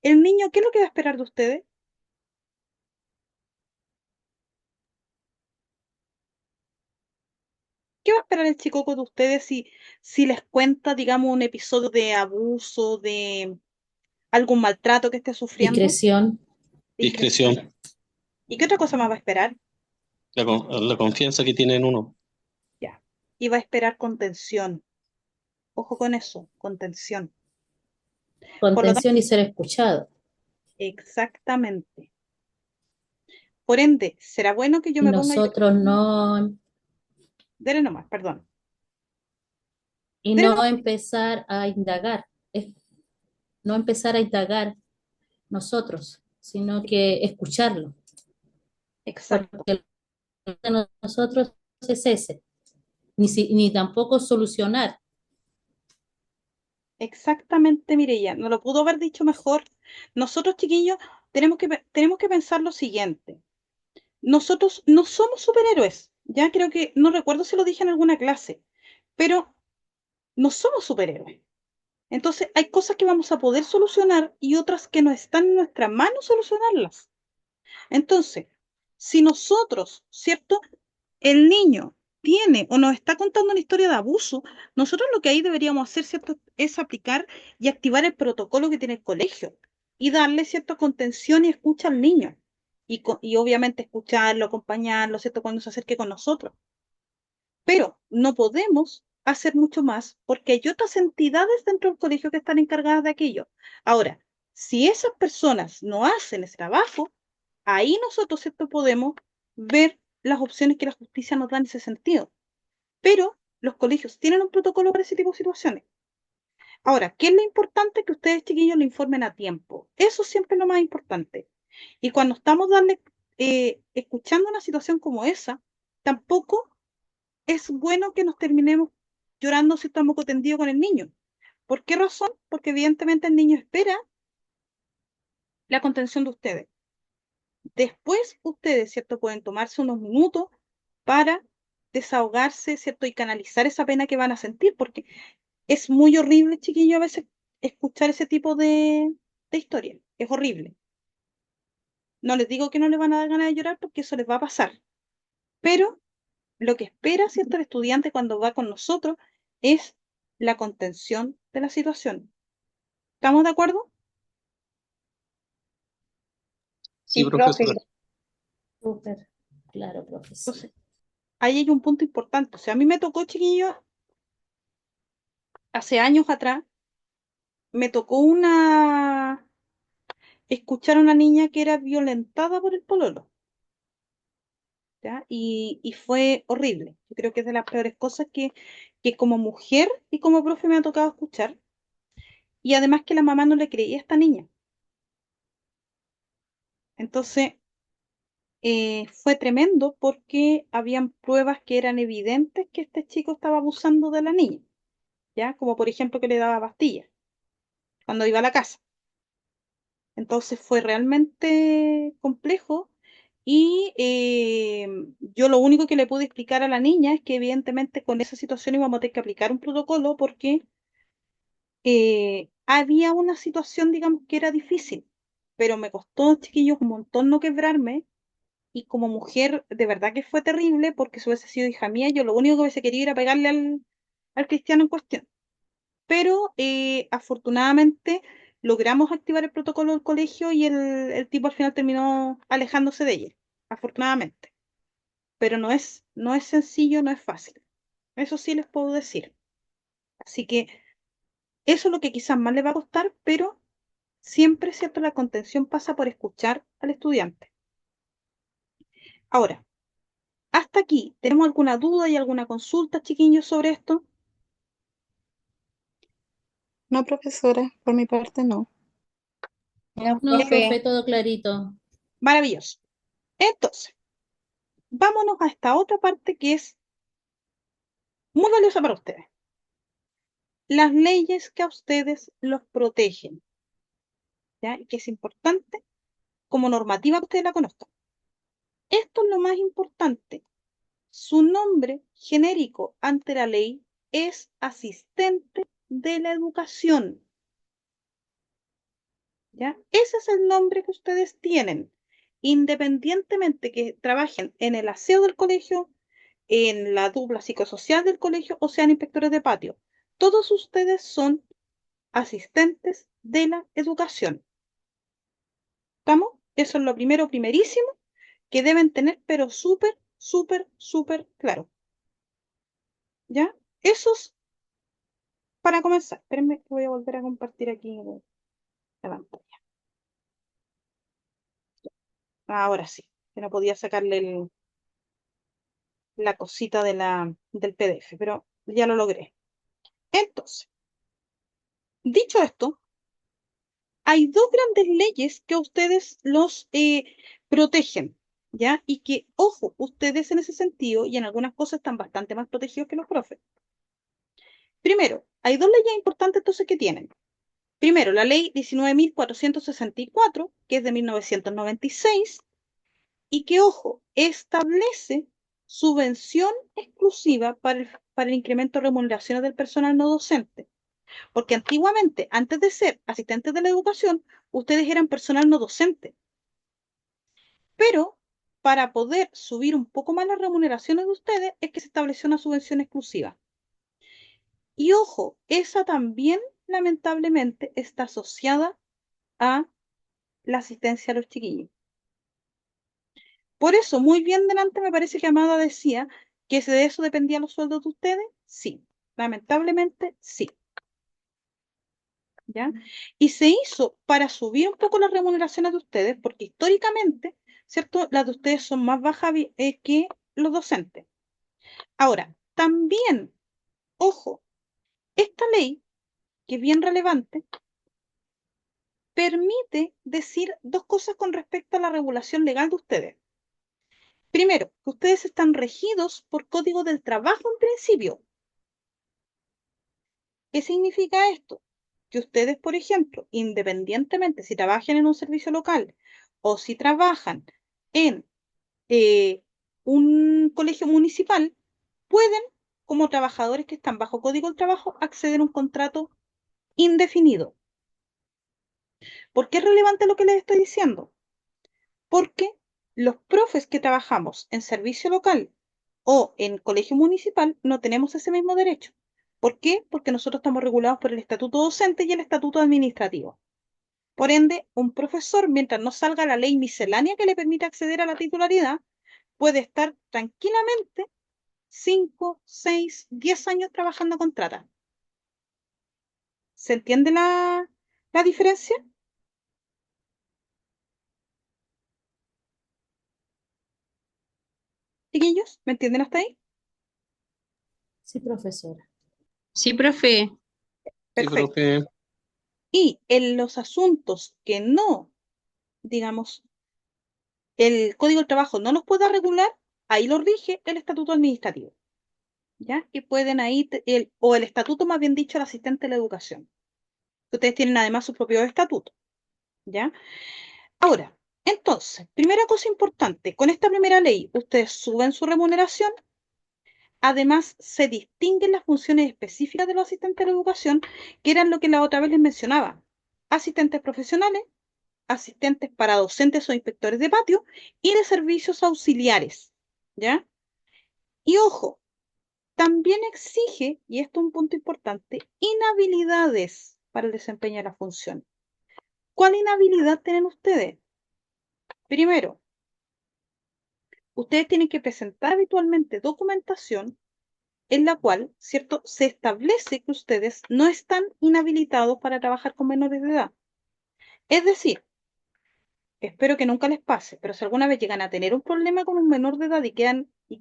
el niño, ¿qué es lo que va a esperar de ustedes? ¿Qué va a esperar el chicoco de ustedes si les cuenta, digamos, un episodio de abuso, de algún maltrato que esté sufriendo? discreción, Discreción, ¿Y qué otra cosa más va a esperar? la confianza que tiene en uno. Ya. Y va a esperar contención. Ojo con eso, contención. Por lo tanto, contención y ser escuchado. exactamente. Por ende, será bueno que yo Y me ponga... nosotros no, Dele nomás, perdón. y Dele no nomás. empezar a indagar, no empezar a indagar nosotros, sino que escucharlo, Exacto. porque el de nosotros es ese, ni tampoco solucionar. Exactamente, Mireya. No lo pudo haber dicho mejor. Nosotros, chiquillos, tenemos que pensar lo siguiente. Nosotros no somos superhéroes. Ya creo que, no recuerdo si lo dije en alguna clase, pero no somos superhéroes. Entonces, hay cosas que vamos a poder solucionar y otras que no están en nuestra mano solucionarlas. Entonces, si nosotros, ¿cierto? El niño tiene o nos está contando una historia de abuso, nosotros lo que ahí deberíamos hacer, ¿cierto?, es aplicar y activar el protocolo que tiene el colegio y darle cierta contención y escucha al niño. Y obviamente escucharlo, acompañarlo, ¿cierto?, cuando se acerque con nosotros. Pero no podemos hacer mucho más porque hay otras entidades dentro del colegio que están encargadas de aquello. Ahora, si esas personas no hacen ese trabajo, ahí nosotros, ¿cierto?, podemos ver las opciones que la justicia nos da en ese sentido. Pero los colegios tienen un protocolo para ese tipo de situaciones. Ahora, ¿qué es lo importante? Que ustedes, chiquillos, lo informen a tiempo. Eso siempre es lo más importante. Y cuando estamos escuchando una situación como esa, tampoco es bueno que nos terminemos llorando si estamos tendidos con el niño. ¿Por qué razón? Porque evidentemente el niño espera la contención de ustedes. Después ustedes, ¿cierto?, pueden tomarse unos minutos para desahogarse, ¿cierto?, y canalizar esa pena que van a sentir, porque es muy horrible, chiquillo, a veces escuchar ese tipo de historia. Es horrible. No les digo que no les van a dar ganas de llorar porque eso les va a pasar. Pero lo que espera, ¿cierto?, el estudiante cuando va con nosotros es la contención de la situación. ¿Estamos de acuerdo? Sí, Sí, profe. profesora. Súper claro, profesor. Entonces, ahí hay un punto importante. O sea, a mí me tocó, chiquillo, hace años atrás, me tocó escuchar a una niña que era violentada por el pololo, ¿ya? Y fue horrible. Yo creo que es de las peores cosas que como mujer y como profe me ha tocado escuchar. Y además que la mamá no le creía a esta niña. Entonces, fue tremendo porque habían pruebas que eran evidentes que este chico estaba abusando de la niña, ¿ya? Como por ejemplo que le daba pastillas cuando iba a la casa. Entonces fue realmente complejo y yo lo único que le pude explicar a la niña es que evidentemente con esa situación íbamos a tener que aplicar un protocolo porque había una situación, digamos, que era difícil, pero me costó, chiquillos, un montón no quebrarme y como mujer de verdad que fue terrible porque si hubiese sido hija mía, yo lo único que hubiese querido era pegarle al cristiano en cuestión. Pero afortunadamente logramos activar el protocolo del colegio y el tipo al final terminó alejándose de ella, afortunadamente. Pero no es sencillo, no es fácil. Eso sí les puedo decir. Así que eso es lo que quizás más le va a costar, pero siempre, ¿cierto? La contención pasa por escuchar al estudiante. Ahora, hasta aquí, ¿tenemos alguna duda y alguna consulta, chiquillos, sobre esto? No, profesora, por mi parte no. No, No, profe. profe, todo clarito. Maravilloso. Entonces, vámonos a esta otra parte que es muy valiosa para ustedes. Las leyes que a ustedes los protegen, ¿ya? Y que es importante como normativa que ustedes la conozcan. Esto es lo más importante. Su nombre genérico ante la ley es asistente de la educación, ¿ya? Ese es el nombre que ustedes tienen, independientemente que trabajen en el aseo del colegio, en la dupla psicosocial del colegio o sean inspectores de patio. Todos ustedes son asistentes de la educación. ¿Estamos? Eso es lo primero, primerísimo, que deben tener, pero súper, súper, súper claro. ¿Ya? Eso es para comenzar. Espérenme que voy a volver a compartir aquí la pantalla. Ahora sí, que no podía sacarle la cosita del PDF, pero ya lo logré. Entonces, dicho esto, hay dos grandes leyes que a ustedes los protegen, ¿ya? Y que, ojo, ustedes en ese sentido y en algunas cosas están bastante más protegidos que los profes. Primero, hay dos leyes importantes entonces que tienen. Primero, la ley 19.464, que es de 1996, y que, ojo, establece subvención exclusiva para el incremento de remuneraciones del personal no docente. Porque antiguamente, antes de ser asistentes de la educación, ustedes eran personal no docente. Pero para poder subir un poco más las remuneraciones de ustedes es que se estableció una subvención exclusiva. Y ojo, esa también lamentablemente está asociada a la asistencia a los chiquillos. Por eso, muy bien delante me parece que Amada decía que de eso dependían los sueldos de ustedes. Sí, lamentablemente sí. ¿Ya? Y se hizo para subir un poco las remuneraciones de ustedes, porque históricamente, ¿cierto? Las de ustedes son más bajas que los docentes. Ahora, también, ojo, esta ley, que es bien relevante, permite decir dos cosas con respecto a la regulación legal de ustedes. Primero, que ustedes están regidos por Código del Trabajo en principio. ¿Qué significa esto? Que ustedes, por ejemplo, independientemente si trabajan en un servicio local o si trabajan en un colegio municipal, pueden, como trabajadores que están bajo Código del Trabajo, acceder a un contrato indefinido. ¿Por qué es relevante lo que les estoy diciendo? Porque los profes que trabajamos en servicio local o en colegio municipal no tenemos ese mismo derecho. ¿Por qué? Porque nosotros estamos regulados por el estatuto docente y el estatuto administrativo. Por ende, un profesor, mientras no salga la ley miscelánea que le permita acceder a la titularidad, puede estar tranquilamente 5, 6, 10 años trabajando con trata. ¿Se entiende la diferencia? Chiquillos, ¿me entienden hasta ahí? Sí, profesora. Sí, profe. Sí, Perfecto. profe. Y en los asuntos que no, digamos, el Código del Trabajo no los pueda regular, ahí lo rige el estatuto administrativo. ¿Ya? Y pueden ahí, o el estatuto, más bien dicho, el asistente de la educación. Ustedes tienen además su propio estatuto. ¿Ya? Ahora, entonces, primera cosa importante, con esta primera ley, ustedes suben su remuneración. Además, se distinguen las funciones específicas de los asistentes de la educación, que eran lo que la otra vez les mencionaba. Asistentes profesionales, asistentes para docentes o inspectores de patio y de servicios auxiliares. ¿Ya? Y ojo, también exige, y esto es un punto importante, inhabilidades para el desempeño de la función. ¿Cuál inhabilidad tienen ustedes? Primero, ustedes tienen que presentar habitualmente documentación en la cual, ¿cierto?, se establece que ustedes no están inhabilitados para trabajar con menores de edad. Es decir, espero que nunca les pase, pero si alguna vez llegan a tener un problema con un menor de edad y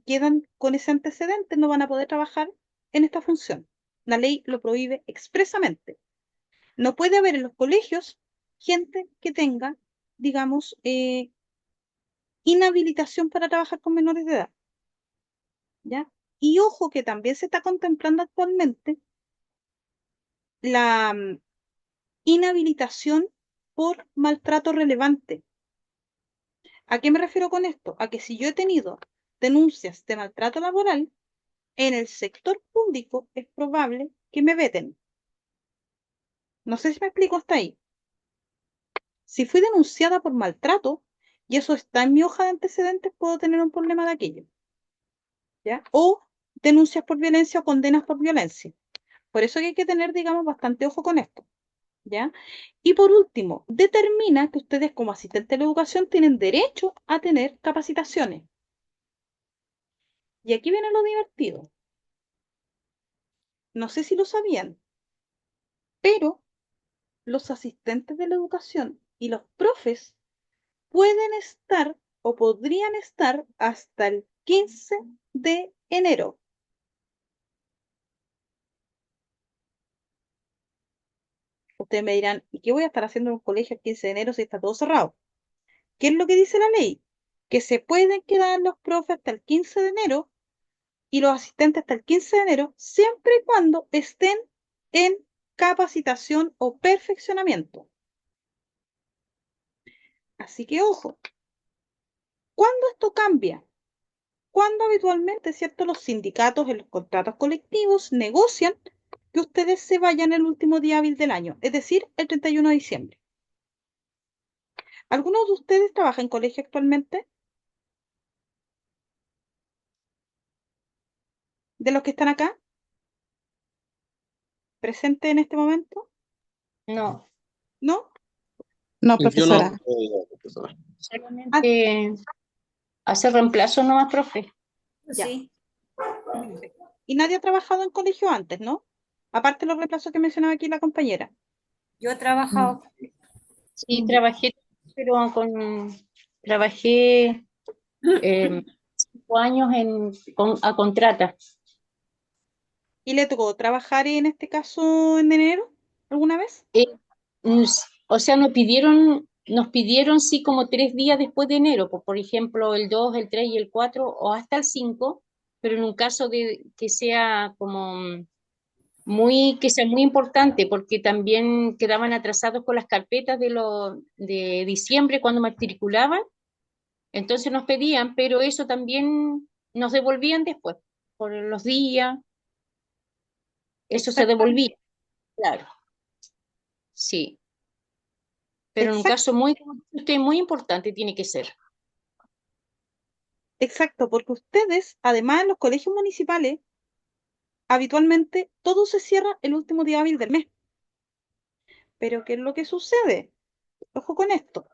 quedan con ese antecedente, no van a poder trabajar en esta función. La ley lo prohíbe expresamente. No puede haber en los colegios gente que tenga, digamos, inhabilitación para trabajar con menores de edad. ¿Ya? Y ojo que también se está contemplando actualmente la inhabilitación por maltrato relevante. ¿A qué me refiero con esto? A que si yo he tenido denuncias de maltrato laboral, en el sector público es probable que me veten. No sé si me explico hasta ahí. Si fui denunciada por maltrato y eso está en mi hoja de antecedentes, puedo tener un problema de aquello. ¿Ya? O denuncias por violencia o condenas por violencia. Por eso que hay que tener, digamos, bastante ojo con esto. ¿Ya? Y por último, determina que ustedes como asistentes de la educación tienen derecho a tener capacitaciones. Y aquí viene lo divertido. No sé si lo sabían, pero los asistentes de la educación y los profes pueden estar o podrían estar hasta el 15 de enero. Ustedes me dirán, ¿y qué voy a estar haciendo en un colegio el 15 de enero si está todo cerrado? ¿Qué es lo que dice la ley? Que se pueden quedar los profes hasta el 15 de enero y los asistentes hasta el 15 de enero, siempre y cuando estén en capacitación o perfeccionamiento. Así que ojo, ¿cuándo esto cambia? Cuando habitualmente, ¿cierto?, los sindicatos en los contratos colectivos negocian que ustedes se vayan el último día hábil del año, es decir, el 31 de diciembre. ¿Algunos de ustedes trabajan en colegio actualmente? de los que están acá, presentes en este momento? No, ¿No? No, Yo no, profesora. profesora. Ah, solamente hacer reemplazo nomás, profe. ya. Sí, Y nadie ha trabajado en colegio antes, ¿no? Aparte de los reemplazos que mencionaba aquí la compañera. yo he Mm. trabajado. Sí, trabajé, pero trabajé 5 años a contrata. ¿Y le tocó trabajar en este caso en enero alguna vez? O sea, nos pidieron sí como 3 días después de enero, pues, por ejemplo, el 2, el 3 y el 4 o hasta el 5, pero en un caso de que sea como que sea muy importante, porque también quedaban atrasados con las carpetas de diciembre cuando matriculaban, entonces nos pedían, pero eso también nos devolvían después, por los días, eso se Exactamente. devolvía, claro, sí, pero en un Exacto, caso muy, como dice usted, muy importante tiene que ser. exacto, porque ustedes, además en los colegios municipales, habitualmente todo se cierra el último día hábil del mes. Pero ¿qué es lo que sucede? Ojo con esto.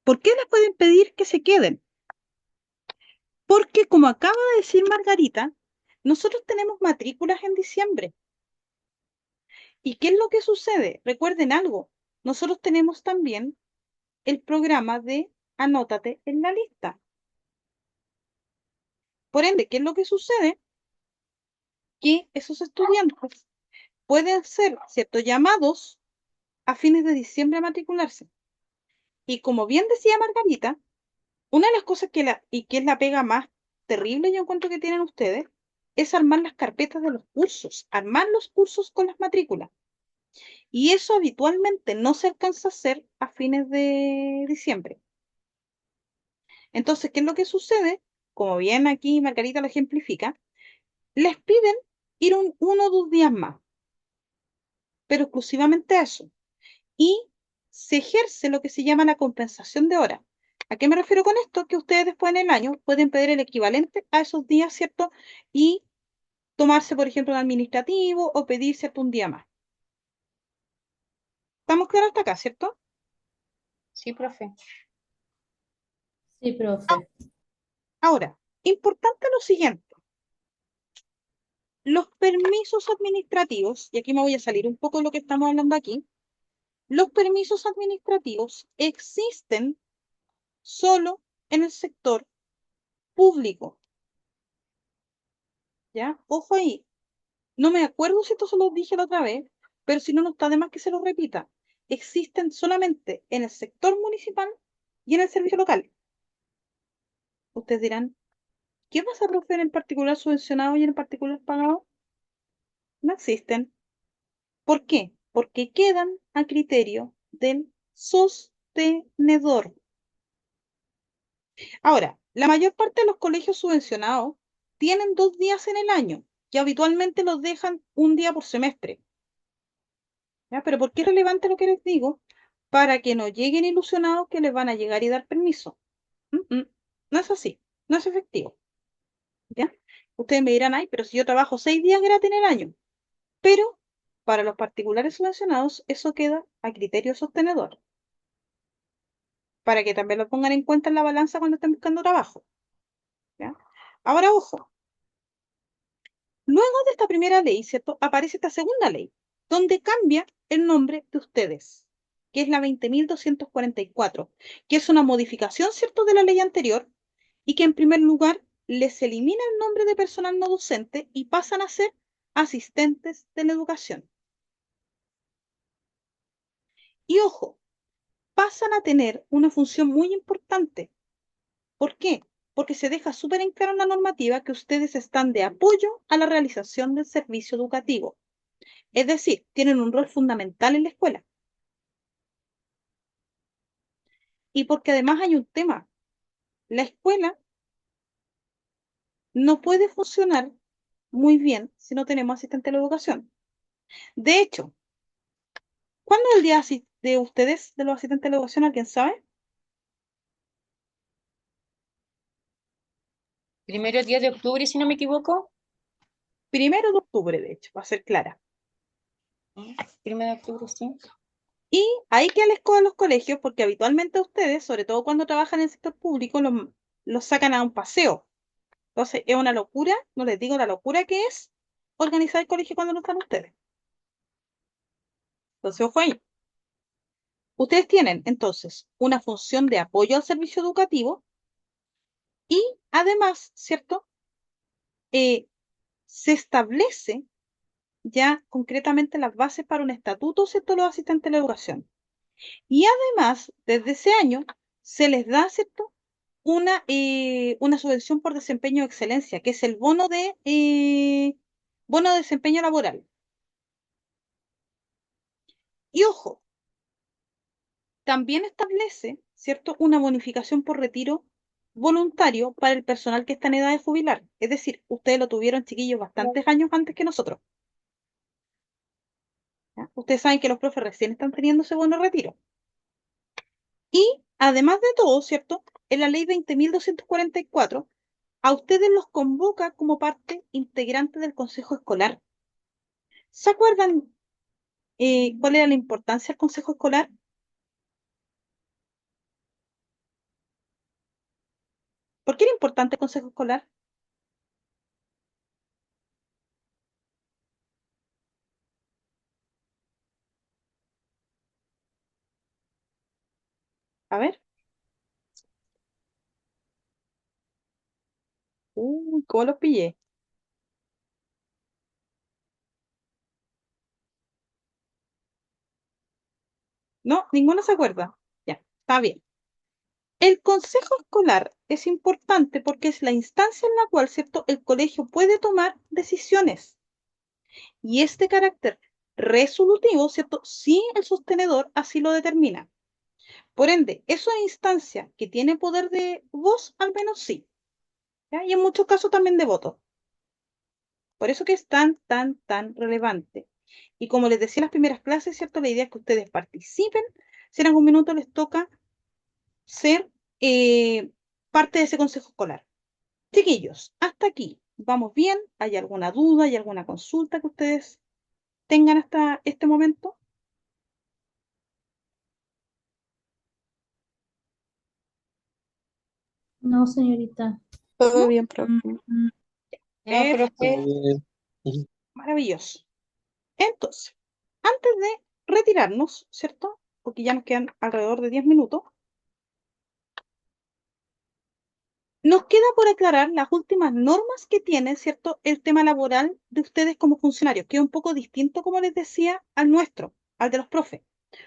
¿Por qué les pueden pedir que se queden? Porque como acaba de decir Margarita, nosotros tenemos matrículas en diciembre. ¿Y qué es lo que sucede? Recuerden algo, nosotros tenemos también el programa de Anótate en la lista. Por ende, ¿qué es lo que sucede? Que esos estudiantes pueden ser, ¿cierto?, llamados a fines de diciembre a matricularse. Y como bien decía Margarita, una de las cosas y que es la pega más terrible, yo encuentro que tienen ustedes, es armar las carpetas de los cursos, armar los cursos con las matrículas. Y eso habitualmente no se alcanza a hacer a fines de diciembre. Entonces, ¿qué es lo que sucede? Como bien aquí Margarita lo ejemplifica, les piden ir uno o 2 días más, pero exclusivamente a eso. Y se ejerce lo que se llama la compensación de horas. ¿A qué me refiero con esto? Que ustedes después en el año pueden pedir el equivalente a esos días, ¿cierto? Y tomarse, por ejemplo, un administrativo o pedir, ¿cierto?, un día más. ¿Estamos claros hasta acá, cierto? Sí, profe. Sí, profe. Ahora, importante lo siguiente. Los permisos administrativos, y aquí me voy a salir un poco de lo que estamos hablando aquí, los permisos administrativos existen solo en el sector público. ¿Ya? Ojo ahí. No me acuerdo si esto se lo dije la otra vez, pero si no, no está de más que se lo repita. Existen solamente en el sector municipal y en el servicio local. Ustedes dirán, ¿qué pasa, profe, en el particular subvencionado y en el particular pagado? No existen. ¿Por qué? Porque quedan a criterio del sostenedor. Ahora, la mayor parte de los colegios subvencionados tienen 2 días en el año y habitualmente los dejan un día por semestre. ¿Ya? Pero ¿por qué es relevante lo que les digo? Para que no lleguen ilusionados que les van a llegar y dar permiso. No es así, no es efectivo. ¿Ya? Ustedes me dirán, ay, pero si yo trabajo 6 días gratis en el año. Pero para los particulares subvencionados, eso queda a criterio sostenedor. Para que también lo pongan en cuenta en la balanza cuando estén buscando trabajo. ¿Ya? Ahora, ojo, luego de esta primera ley, ¿cierto? Aparece esta segunda ley, donde cambia el nombre de ustedes, que es la 20.244, que es una modificación, ¿cierto?, de la ley anterior, y que en primer lugar les elimina el nombre de personal no docente y pasan a ser asistentes de la educación. Y ojo, pasan a tener una función muy importante. ¿Por qué? Porque se deja súper en claro en la normativa que ustedes están de apoyo a la realización del servicio educativo. Es decir, tienen un rol fundamental en la escuela. Y porque además hay un tema. La escuela no puede funcionar muy bien si no tenemos asistente de la educación. De hecho, ¿cuándo es el día de ustedes, de los asistentes de la educación? ¿Alguien sabe? Primero día de octubre, si no me equivoco. 1 de octubre, de hecho, para ser clara. 1 de octubre, sí. Y ahí que les cojan los colegios, porque habitualmente ustedes, sobre todo cuando trabajan en el sector público, los sacan a un paseo. Entonces, es una locura, no les digo la locura que es organizar el colegio cuando no están ustedes. Entonces, ojo ahí. Ustedes tienen, entonces, una función de apoyo al servicio educativo y, además, ¿cierto? Se establece ya concretamente las bases para un estatuto, ¿cierto?, los asistentes de la educación. Y además, desde ese año, se les da, ¿cierto?, una subvención por desempeño de excelencia, que es el bono de desempeño laboral. Y ojo, también establece, ¿cierto?, una bonificación por retiro voluntario para el personal que está en edad de jubilar. Es decir, ustedes lo tuvieron, chiquillos, bastantes años antes que nosotros. ¿Ya? Ustedes saben que los profes recién están teniendo ese bono de retiro. Y además de todo, ¿cierto?, en la ley 20.244, a ustedes los convoca como parte integrante del consejo escolar. ¿Se acuerdan cuál era la importancia del consejo escolar? ¿Por qué era importante el consejo escolar? A ver. ¿Cómo los pillé? No, ninguno se acuerda. Ya, está bien. El consejo escolar es importante porque es la instancia en la cual, ¿cierto?, el colegio puede tomar decisiones. Y es de carácter resolutivo, ¿cierto?, si el sostenedor así lo determina. Por ende, es una instancia que tiene poder de voz, al menos sí. ¿Ya? Y en muchos casos también de voto. Por eso que es tan relevante. Y como les decía en las primeras clases, ¿cierto?, la idea es que ustedes participen. Si en algún minuto les toca ser parte de ese consejo escolar. Chiquillos, hasta aquí. ¿Vamos bien? ¿Hay alguna duda? ¿Hay alguna consulta que ustedes tengan hasta este momento? No, señorita. Todo ¿No? bien, profe. No, Perfecto. profe. Ujú. Maravilloso. Entonces, antes de retirarnos, ¿cierto? Porque ya nos quedan alrededor de 10 minutos, nos queda por aclarar las últimas normas que tiene, ¿cierto?, el tema laboral de ustedes como funcionarios, que es un poco distinto, como les decía, al nuestro, al de los profes.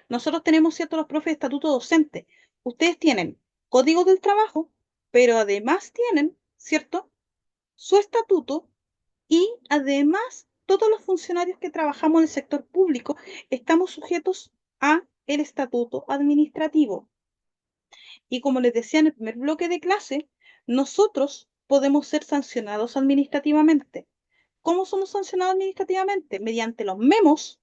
Nosotros tenemos, ¿cierto?, los profes de estatuto docente. Ustedes tienen código del trabajo, pero además tienen, ¿cierto?, su estatuto y además todos los funcionarios que trabajamos en el sector público estamos sujetos a el estatuto administrativo. Y como les decía en el primer bloque de clase, nosotros podemos ser sancionados administrativamente. ¿Cómo somos sancionados administrativamente? Mediante los memos,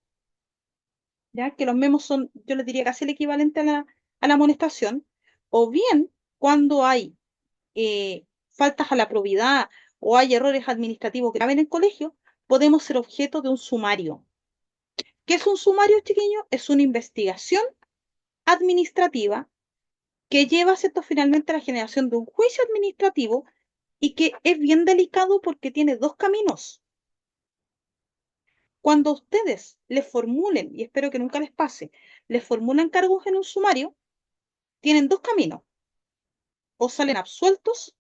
ya que los memos son, yo les diría, casi el equivalente a la amonestación, o bien cuando hay faltas a la probidad o hay errores administrativos graves en el colegio, podemos ser objeto de un sumario. ¿Qué es un sumario, chiquillos? Es una investigación administrativa que lleva, ¿cierto?, finalmente a la generación de un juicio administrativo y que es bien delicado porque tiene dos caminos. Cuando ustedes les formulen, y espero que nunca les pase, les formulan cargos en un sumario, tienen dos caminos. O salen absueltos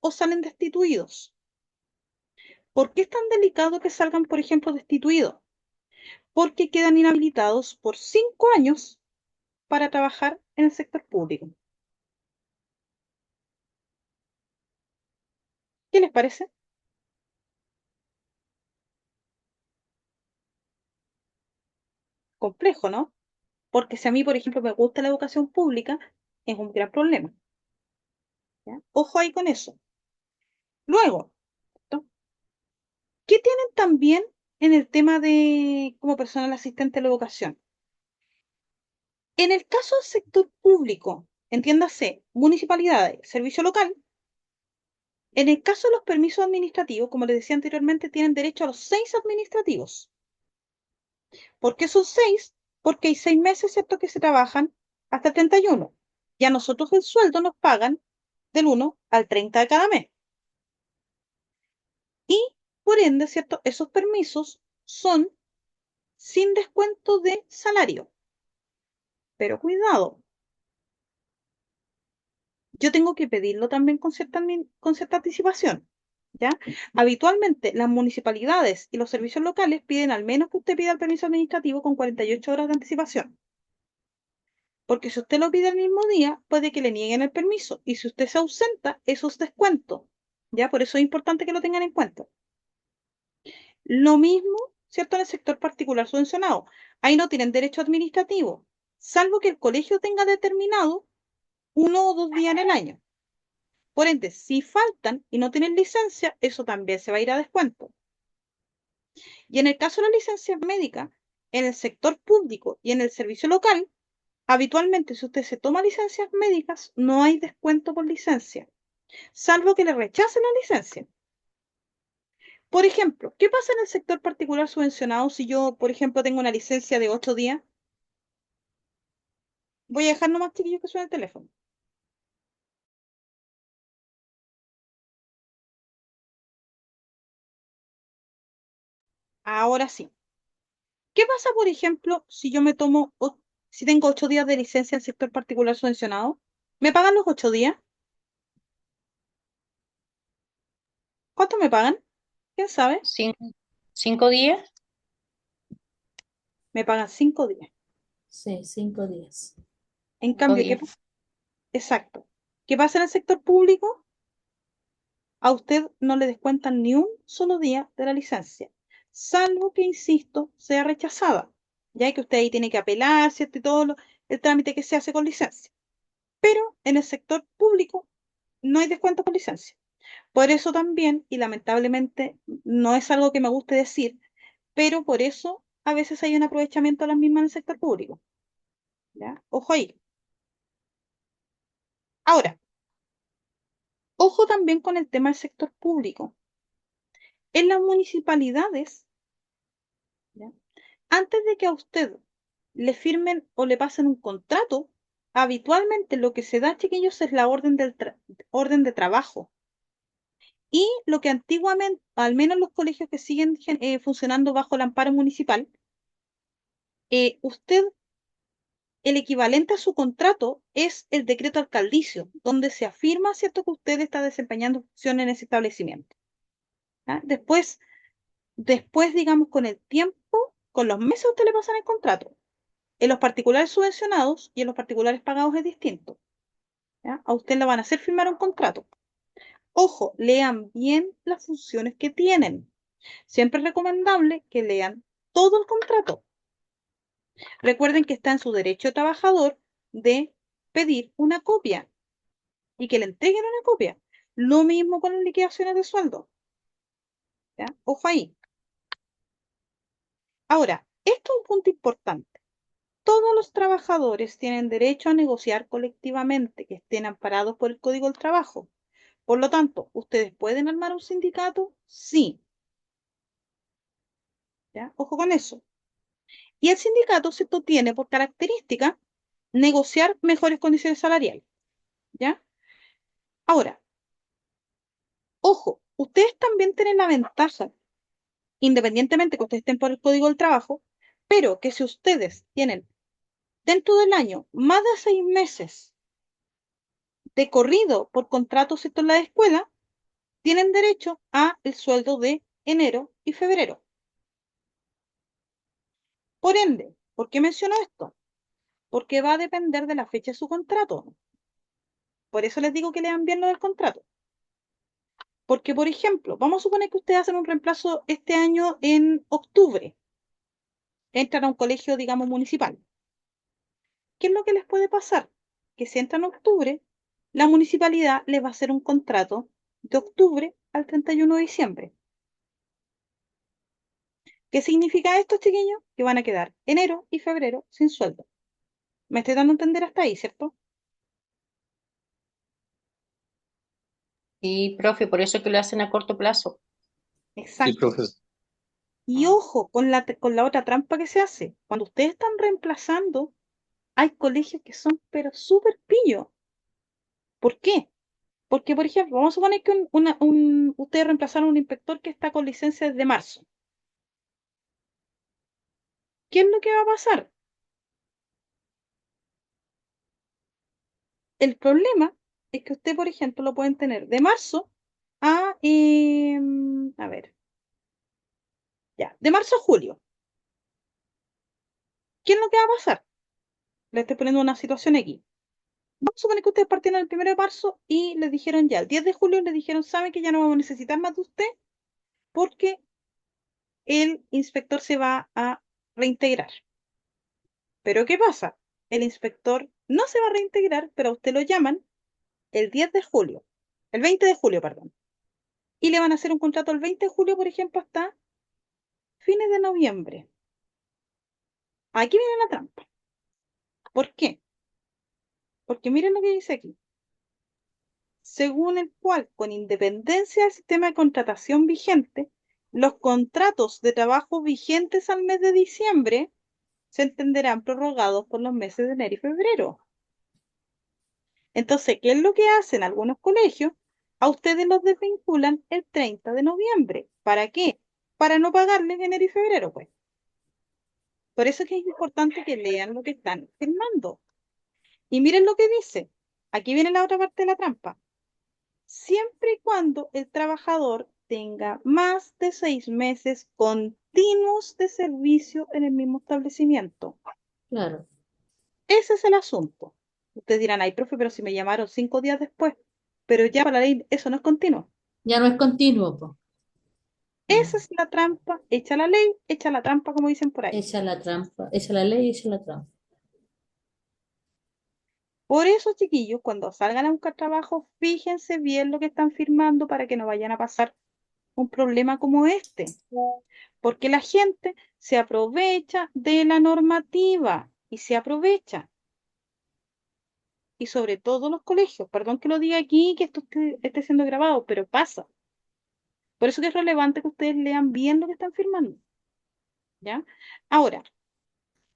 o salen destituidos. ¿Por qué es tan delicado que salgan, por ejemplo, destituidos? Porque quedan inhabilitados por 5 años para trabajar en el sector público. ¿Qué les parece? Complejo, ¿no? Porque si a mí, por ejemplo, me gusta la educación pública, es un gran problema. ¿Ya? Ojo ahí con eso. Luego, ¿no?, ¿qué tienen también en el tema de como personal asistente de la educación? En el caso del sector público, entiéndase, municipalidades, servicio local, En el caso de los permisos administrativos, como les decía anteriormente, tienen derecho a los 6 administrativos. ¿Por qué son 6? Porque hay 6 meses, ¿cierto?, que se trabajan hasta el 31. Y a nosotros el sueldo nos pagan del 1 al 30 de cada mes. Y, por ende, ¿cierto?, esos permisos son sin descuento de salario. Pero cuidado, yo tengo que pedirlo también con cierta anticipación, ¿ya? Habitualmente las municipalidades y los servicios locales piden al menos que usted pida el permiso administrativo con 48 horas de anticipación. Porque si usted lo pide el mismo día, puede que le nieguen el permiso. Y si usted se ausenta, eso es descuento, ¿ya? Por eso es importante que lo tengan en cuenta. Lo mismo, ¿cierto?, en el sector particular subvencionado. Ahí no tienen derecho administrativo, salvo que el colegio tenga determinado 1 o 2 días en el año. Por ende, si faltan y no tienen licencia, eso también se va a ir a descuento. Y en el caso de la licencia médica, en el sector público y en el servicio local, habitualmente si usted se toma licencias médicas, no hay descuento por licencia, salvo que le rechacen la licencia. Por ejemplo, ¿qué pasa en el sector particular subvencionado si yo, por ejemplo, tengo una licencia de 8 días? Voy a dejar nomás, chiquillos, que suene el teléfono. Ahora sí. ¿Qué pasa, por ejemplo, si yo me tomo, si tengo 8 días de licencia en el sector particular subvencionado? ¿Me pagan los 8 días? ¿Cuánto me pagan? ¿Quién sabe? ¿Cinco días? Me pagan 5 días. Sí, 5 días. En 5 cambio, días. exacto. ¿Qué pasa en el sector público? A usted no le descuentan ni un solo día de la licencia, salvo que, insisto, sea rechazada, ya que usted ahí tiene que apelar, ¿cierto? Y todo el trámite que se hace con licencia. Pero en el sector público no hay descuento por licencia. Por eso también, y lamentablemente no es algo que me guste decir, pero por eso a veces hay un aprovechamiento de las mismas en el sector público. ¿Ya? Ojo ahí. Ahora, ojo también con el tema del sector público. En las municipalidades, ¿ya?, antes de que a usted le firmen o le pasen un contrato, habitualmente lo que se da, chiquillos, es la orden de trabajo. Y lo que antiguamente, al menos los colegios que siguen funcionando bajo el amparo municipal, usted, el equivalente a su contrato es el decreto alcaldicio, donde se afirma, ¿cierto?, que usted está desempeñando funciones en ese establecimiento. ¿Ya? Después, digamos, con el tiempo, con los meses, usted le pasan el contrato. En los particulares subvencionados y en los particulares pagados es distinto. ¿Ya? A usted le van a hacer firmar un contrato. Ojo, lean bien las funciones que tienen. Siempre es recomendable que lean todo el contrato. Recuerden que está en su derecho trabajador de pedir una copia y que le entreguen una copia. Lo mismo con las liquidaciones de sueldo. ¿Ya? Ojo ahí. Ahora, esto es un punto importante. Todos los trabajadores tienen derecho a negociar colectivamente, que estén amparados por el Código del Trabajo. Por lo tanto, ¿ustedes pueden armar un sindicato? Sí. ¿Ya? Ojo con eso. Y el sindicato, ¿cierto?, tiene por característica negociar mejores condiciones salariales. ¿Ya? Ahora, ojo, ustedes también tienen la ventaja, independientemente que ustedes estén por el Código del Trabajo, pero que si ustedes tienen dentro del año más de 6 meses de corrido por contrato, ¿cierto?, en la escuela, tienen derecho a el sueldo de enero y febrero. Por ende, ¿por qué menciono esto? Porque va a depender de la fecha de su contrato. Por eso les digo que lean bien lo del contrato. Porque, por ejemplo, vamos a suponer que ustedes hacen un reemplazo este año en octubre. Entran a un colegio, digamos, municipal. ¿Qué es lo que les puede pasar? Que si entran en octubre, la municipalidad les va a hacer un contrato de octubre al 31 de diciembre. ¿Qué significa esto, chiquillos? Que van a quedar enero y febrero sin sueldo. ¿Me estoy dando a entender hasta ahí, cierto? Sí, profe, por eso que lo hacen a corto plazo. Sí, Exacto. profesor. Y ojo con la otra trampa que se hace. Cuando ustedes están reemplazando, hay colegios que son pero súper pillos. ¿Por qué? Porque, por ejemplo, vamos a suponer que ustedes reemplazaron a un inspector que está con licencia desde marzo. ¿Qué es lo que va a pasar? El problema es que usted, por ejemplo, lo pueden tener de marzo a ver, ya, de marzo a julio. ¿Qué es lo que va a pasar? Le estoy poniendo una situación aquí. Vamos a suponer que ustedes partieron el 1 de marzo y les dijeron ya, el 10 de julio les dijeron, ¿sabe que ya no vamos a necesitar más de usted? Porque el inspector se va a reintegrar. Pero ¿qué pasa? El inspector no se va a reintegrar, pero a usted lo llaman el 10 de julio, el 20 de julio, perdón. Y le van a hacer un contrato el 20 de julio, por ejemplo, hasta fines de noviembre. Aquí viene la trampa. ¿Por qué? Porque miren lo que dice aquí. Según el cual, con independencia del sistema de contratación vigente, los contratos de trabajo vigentes al mes de diciembre se entenderán prorrogados por los meses de enero y febrero. Entonces, ¿qué es lo que hacen algunos colegios? A ustedes los desvinculan el 30 de noviembre. ¿Para qué? Para no pagarles enero y febrero, pues. Por eso es que es importante que lean lo que están firmando. Y miren lo que dice. Aquí viene la otra parte de la trampa. Siempre y cuando el trabajador tenga más de 6 meses continuos de servicio en el mismo establecimiento. Claro. Ese es el asunto. Ustedes dirán, ay, profe, pero si me llamaron 5 días después, pero ya para la ley eso no es continuo. Ya no es continuo, po. Esa es la trampa, echa la ley, echa la trampa, como dicen por ahí. Echa la trampa, echa la ley, echa la trampa. Por eso, chiquillos, cuando salgan a buscar trabajo, fíjense bien lo que están firmando para que no vayan a pasar un problema como este. Porque la gente se aprovecha de la normativa y se aprovecha. Y sobre todo los colegios. Perdón que lo diga aquí, que esto esté siendo grabado, pero pasa. Por eso que es relevante que ustedes lean bien lo que están firmando. ¿Ya? Ahora,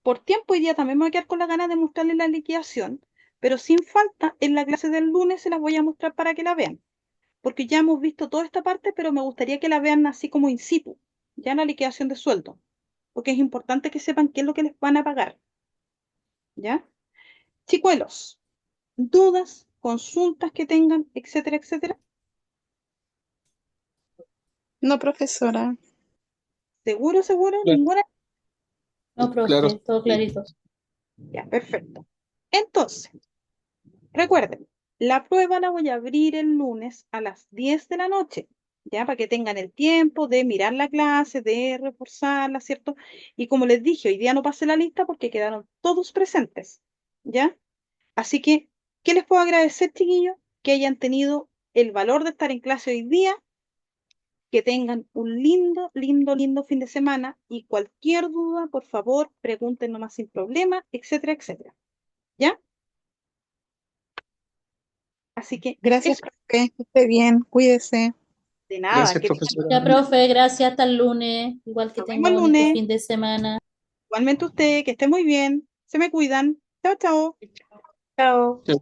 por tiempo hoy día también me voy a quedar con la ganas de mostrarles la liquidación, pero sin falta, en la clase del lunes se las voy a mostrar para que la vean. Porque ya hemos visto toda esta parte, pero me gustaría que la vean así como in situ, ya en la liquidación de sueldo. Porque es importante que sepan qué es lo que les van a pagar. ¿Ya? Chicuelos, dudas, consultas que tengan, etcétera, etcétera. No, profesora. ¿Seguro, seguro? Claro. ¿Ninguna? No, profe, Claro. todo clarito. Ya, perfecto. Entonces, recuerden, la prueba la voy a abrir el lunes a las 10 de la noche, ya para que tengan el tiempo de mirar la clase, de reforzarla, ¿cierto? Y como les dije, hoy día no pasé la lista porque quedaron todos presentes, ¿ya? Así que, ¿qué les puedo agradecer, chiquillos? Que hayan tenido el valor de estar en clase hoy día, que tengan un lindo, lindo, lindo fin de semana y cualquier duda, por favor, pregunten nomás sin problema, etcétera, etcétera. ¿Ya? Así que Gracias, eso, profe. Que esté bien. Cuídese. de nada, Gracias, que tengan profesora. Ya, profe, gracias, hasta el lunes. Igual que nos tenga vemos el bonito lunes. fin de semana. Igualmente usted, que esté muy bien. Se me cuidan. Chao, chao. Chao. Chao.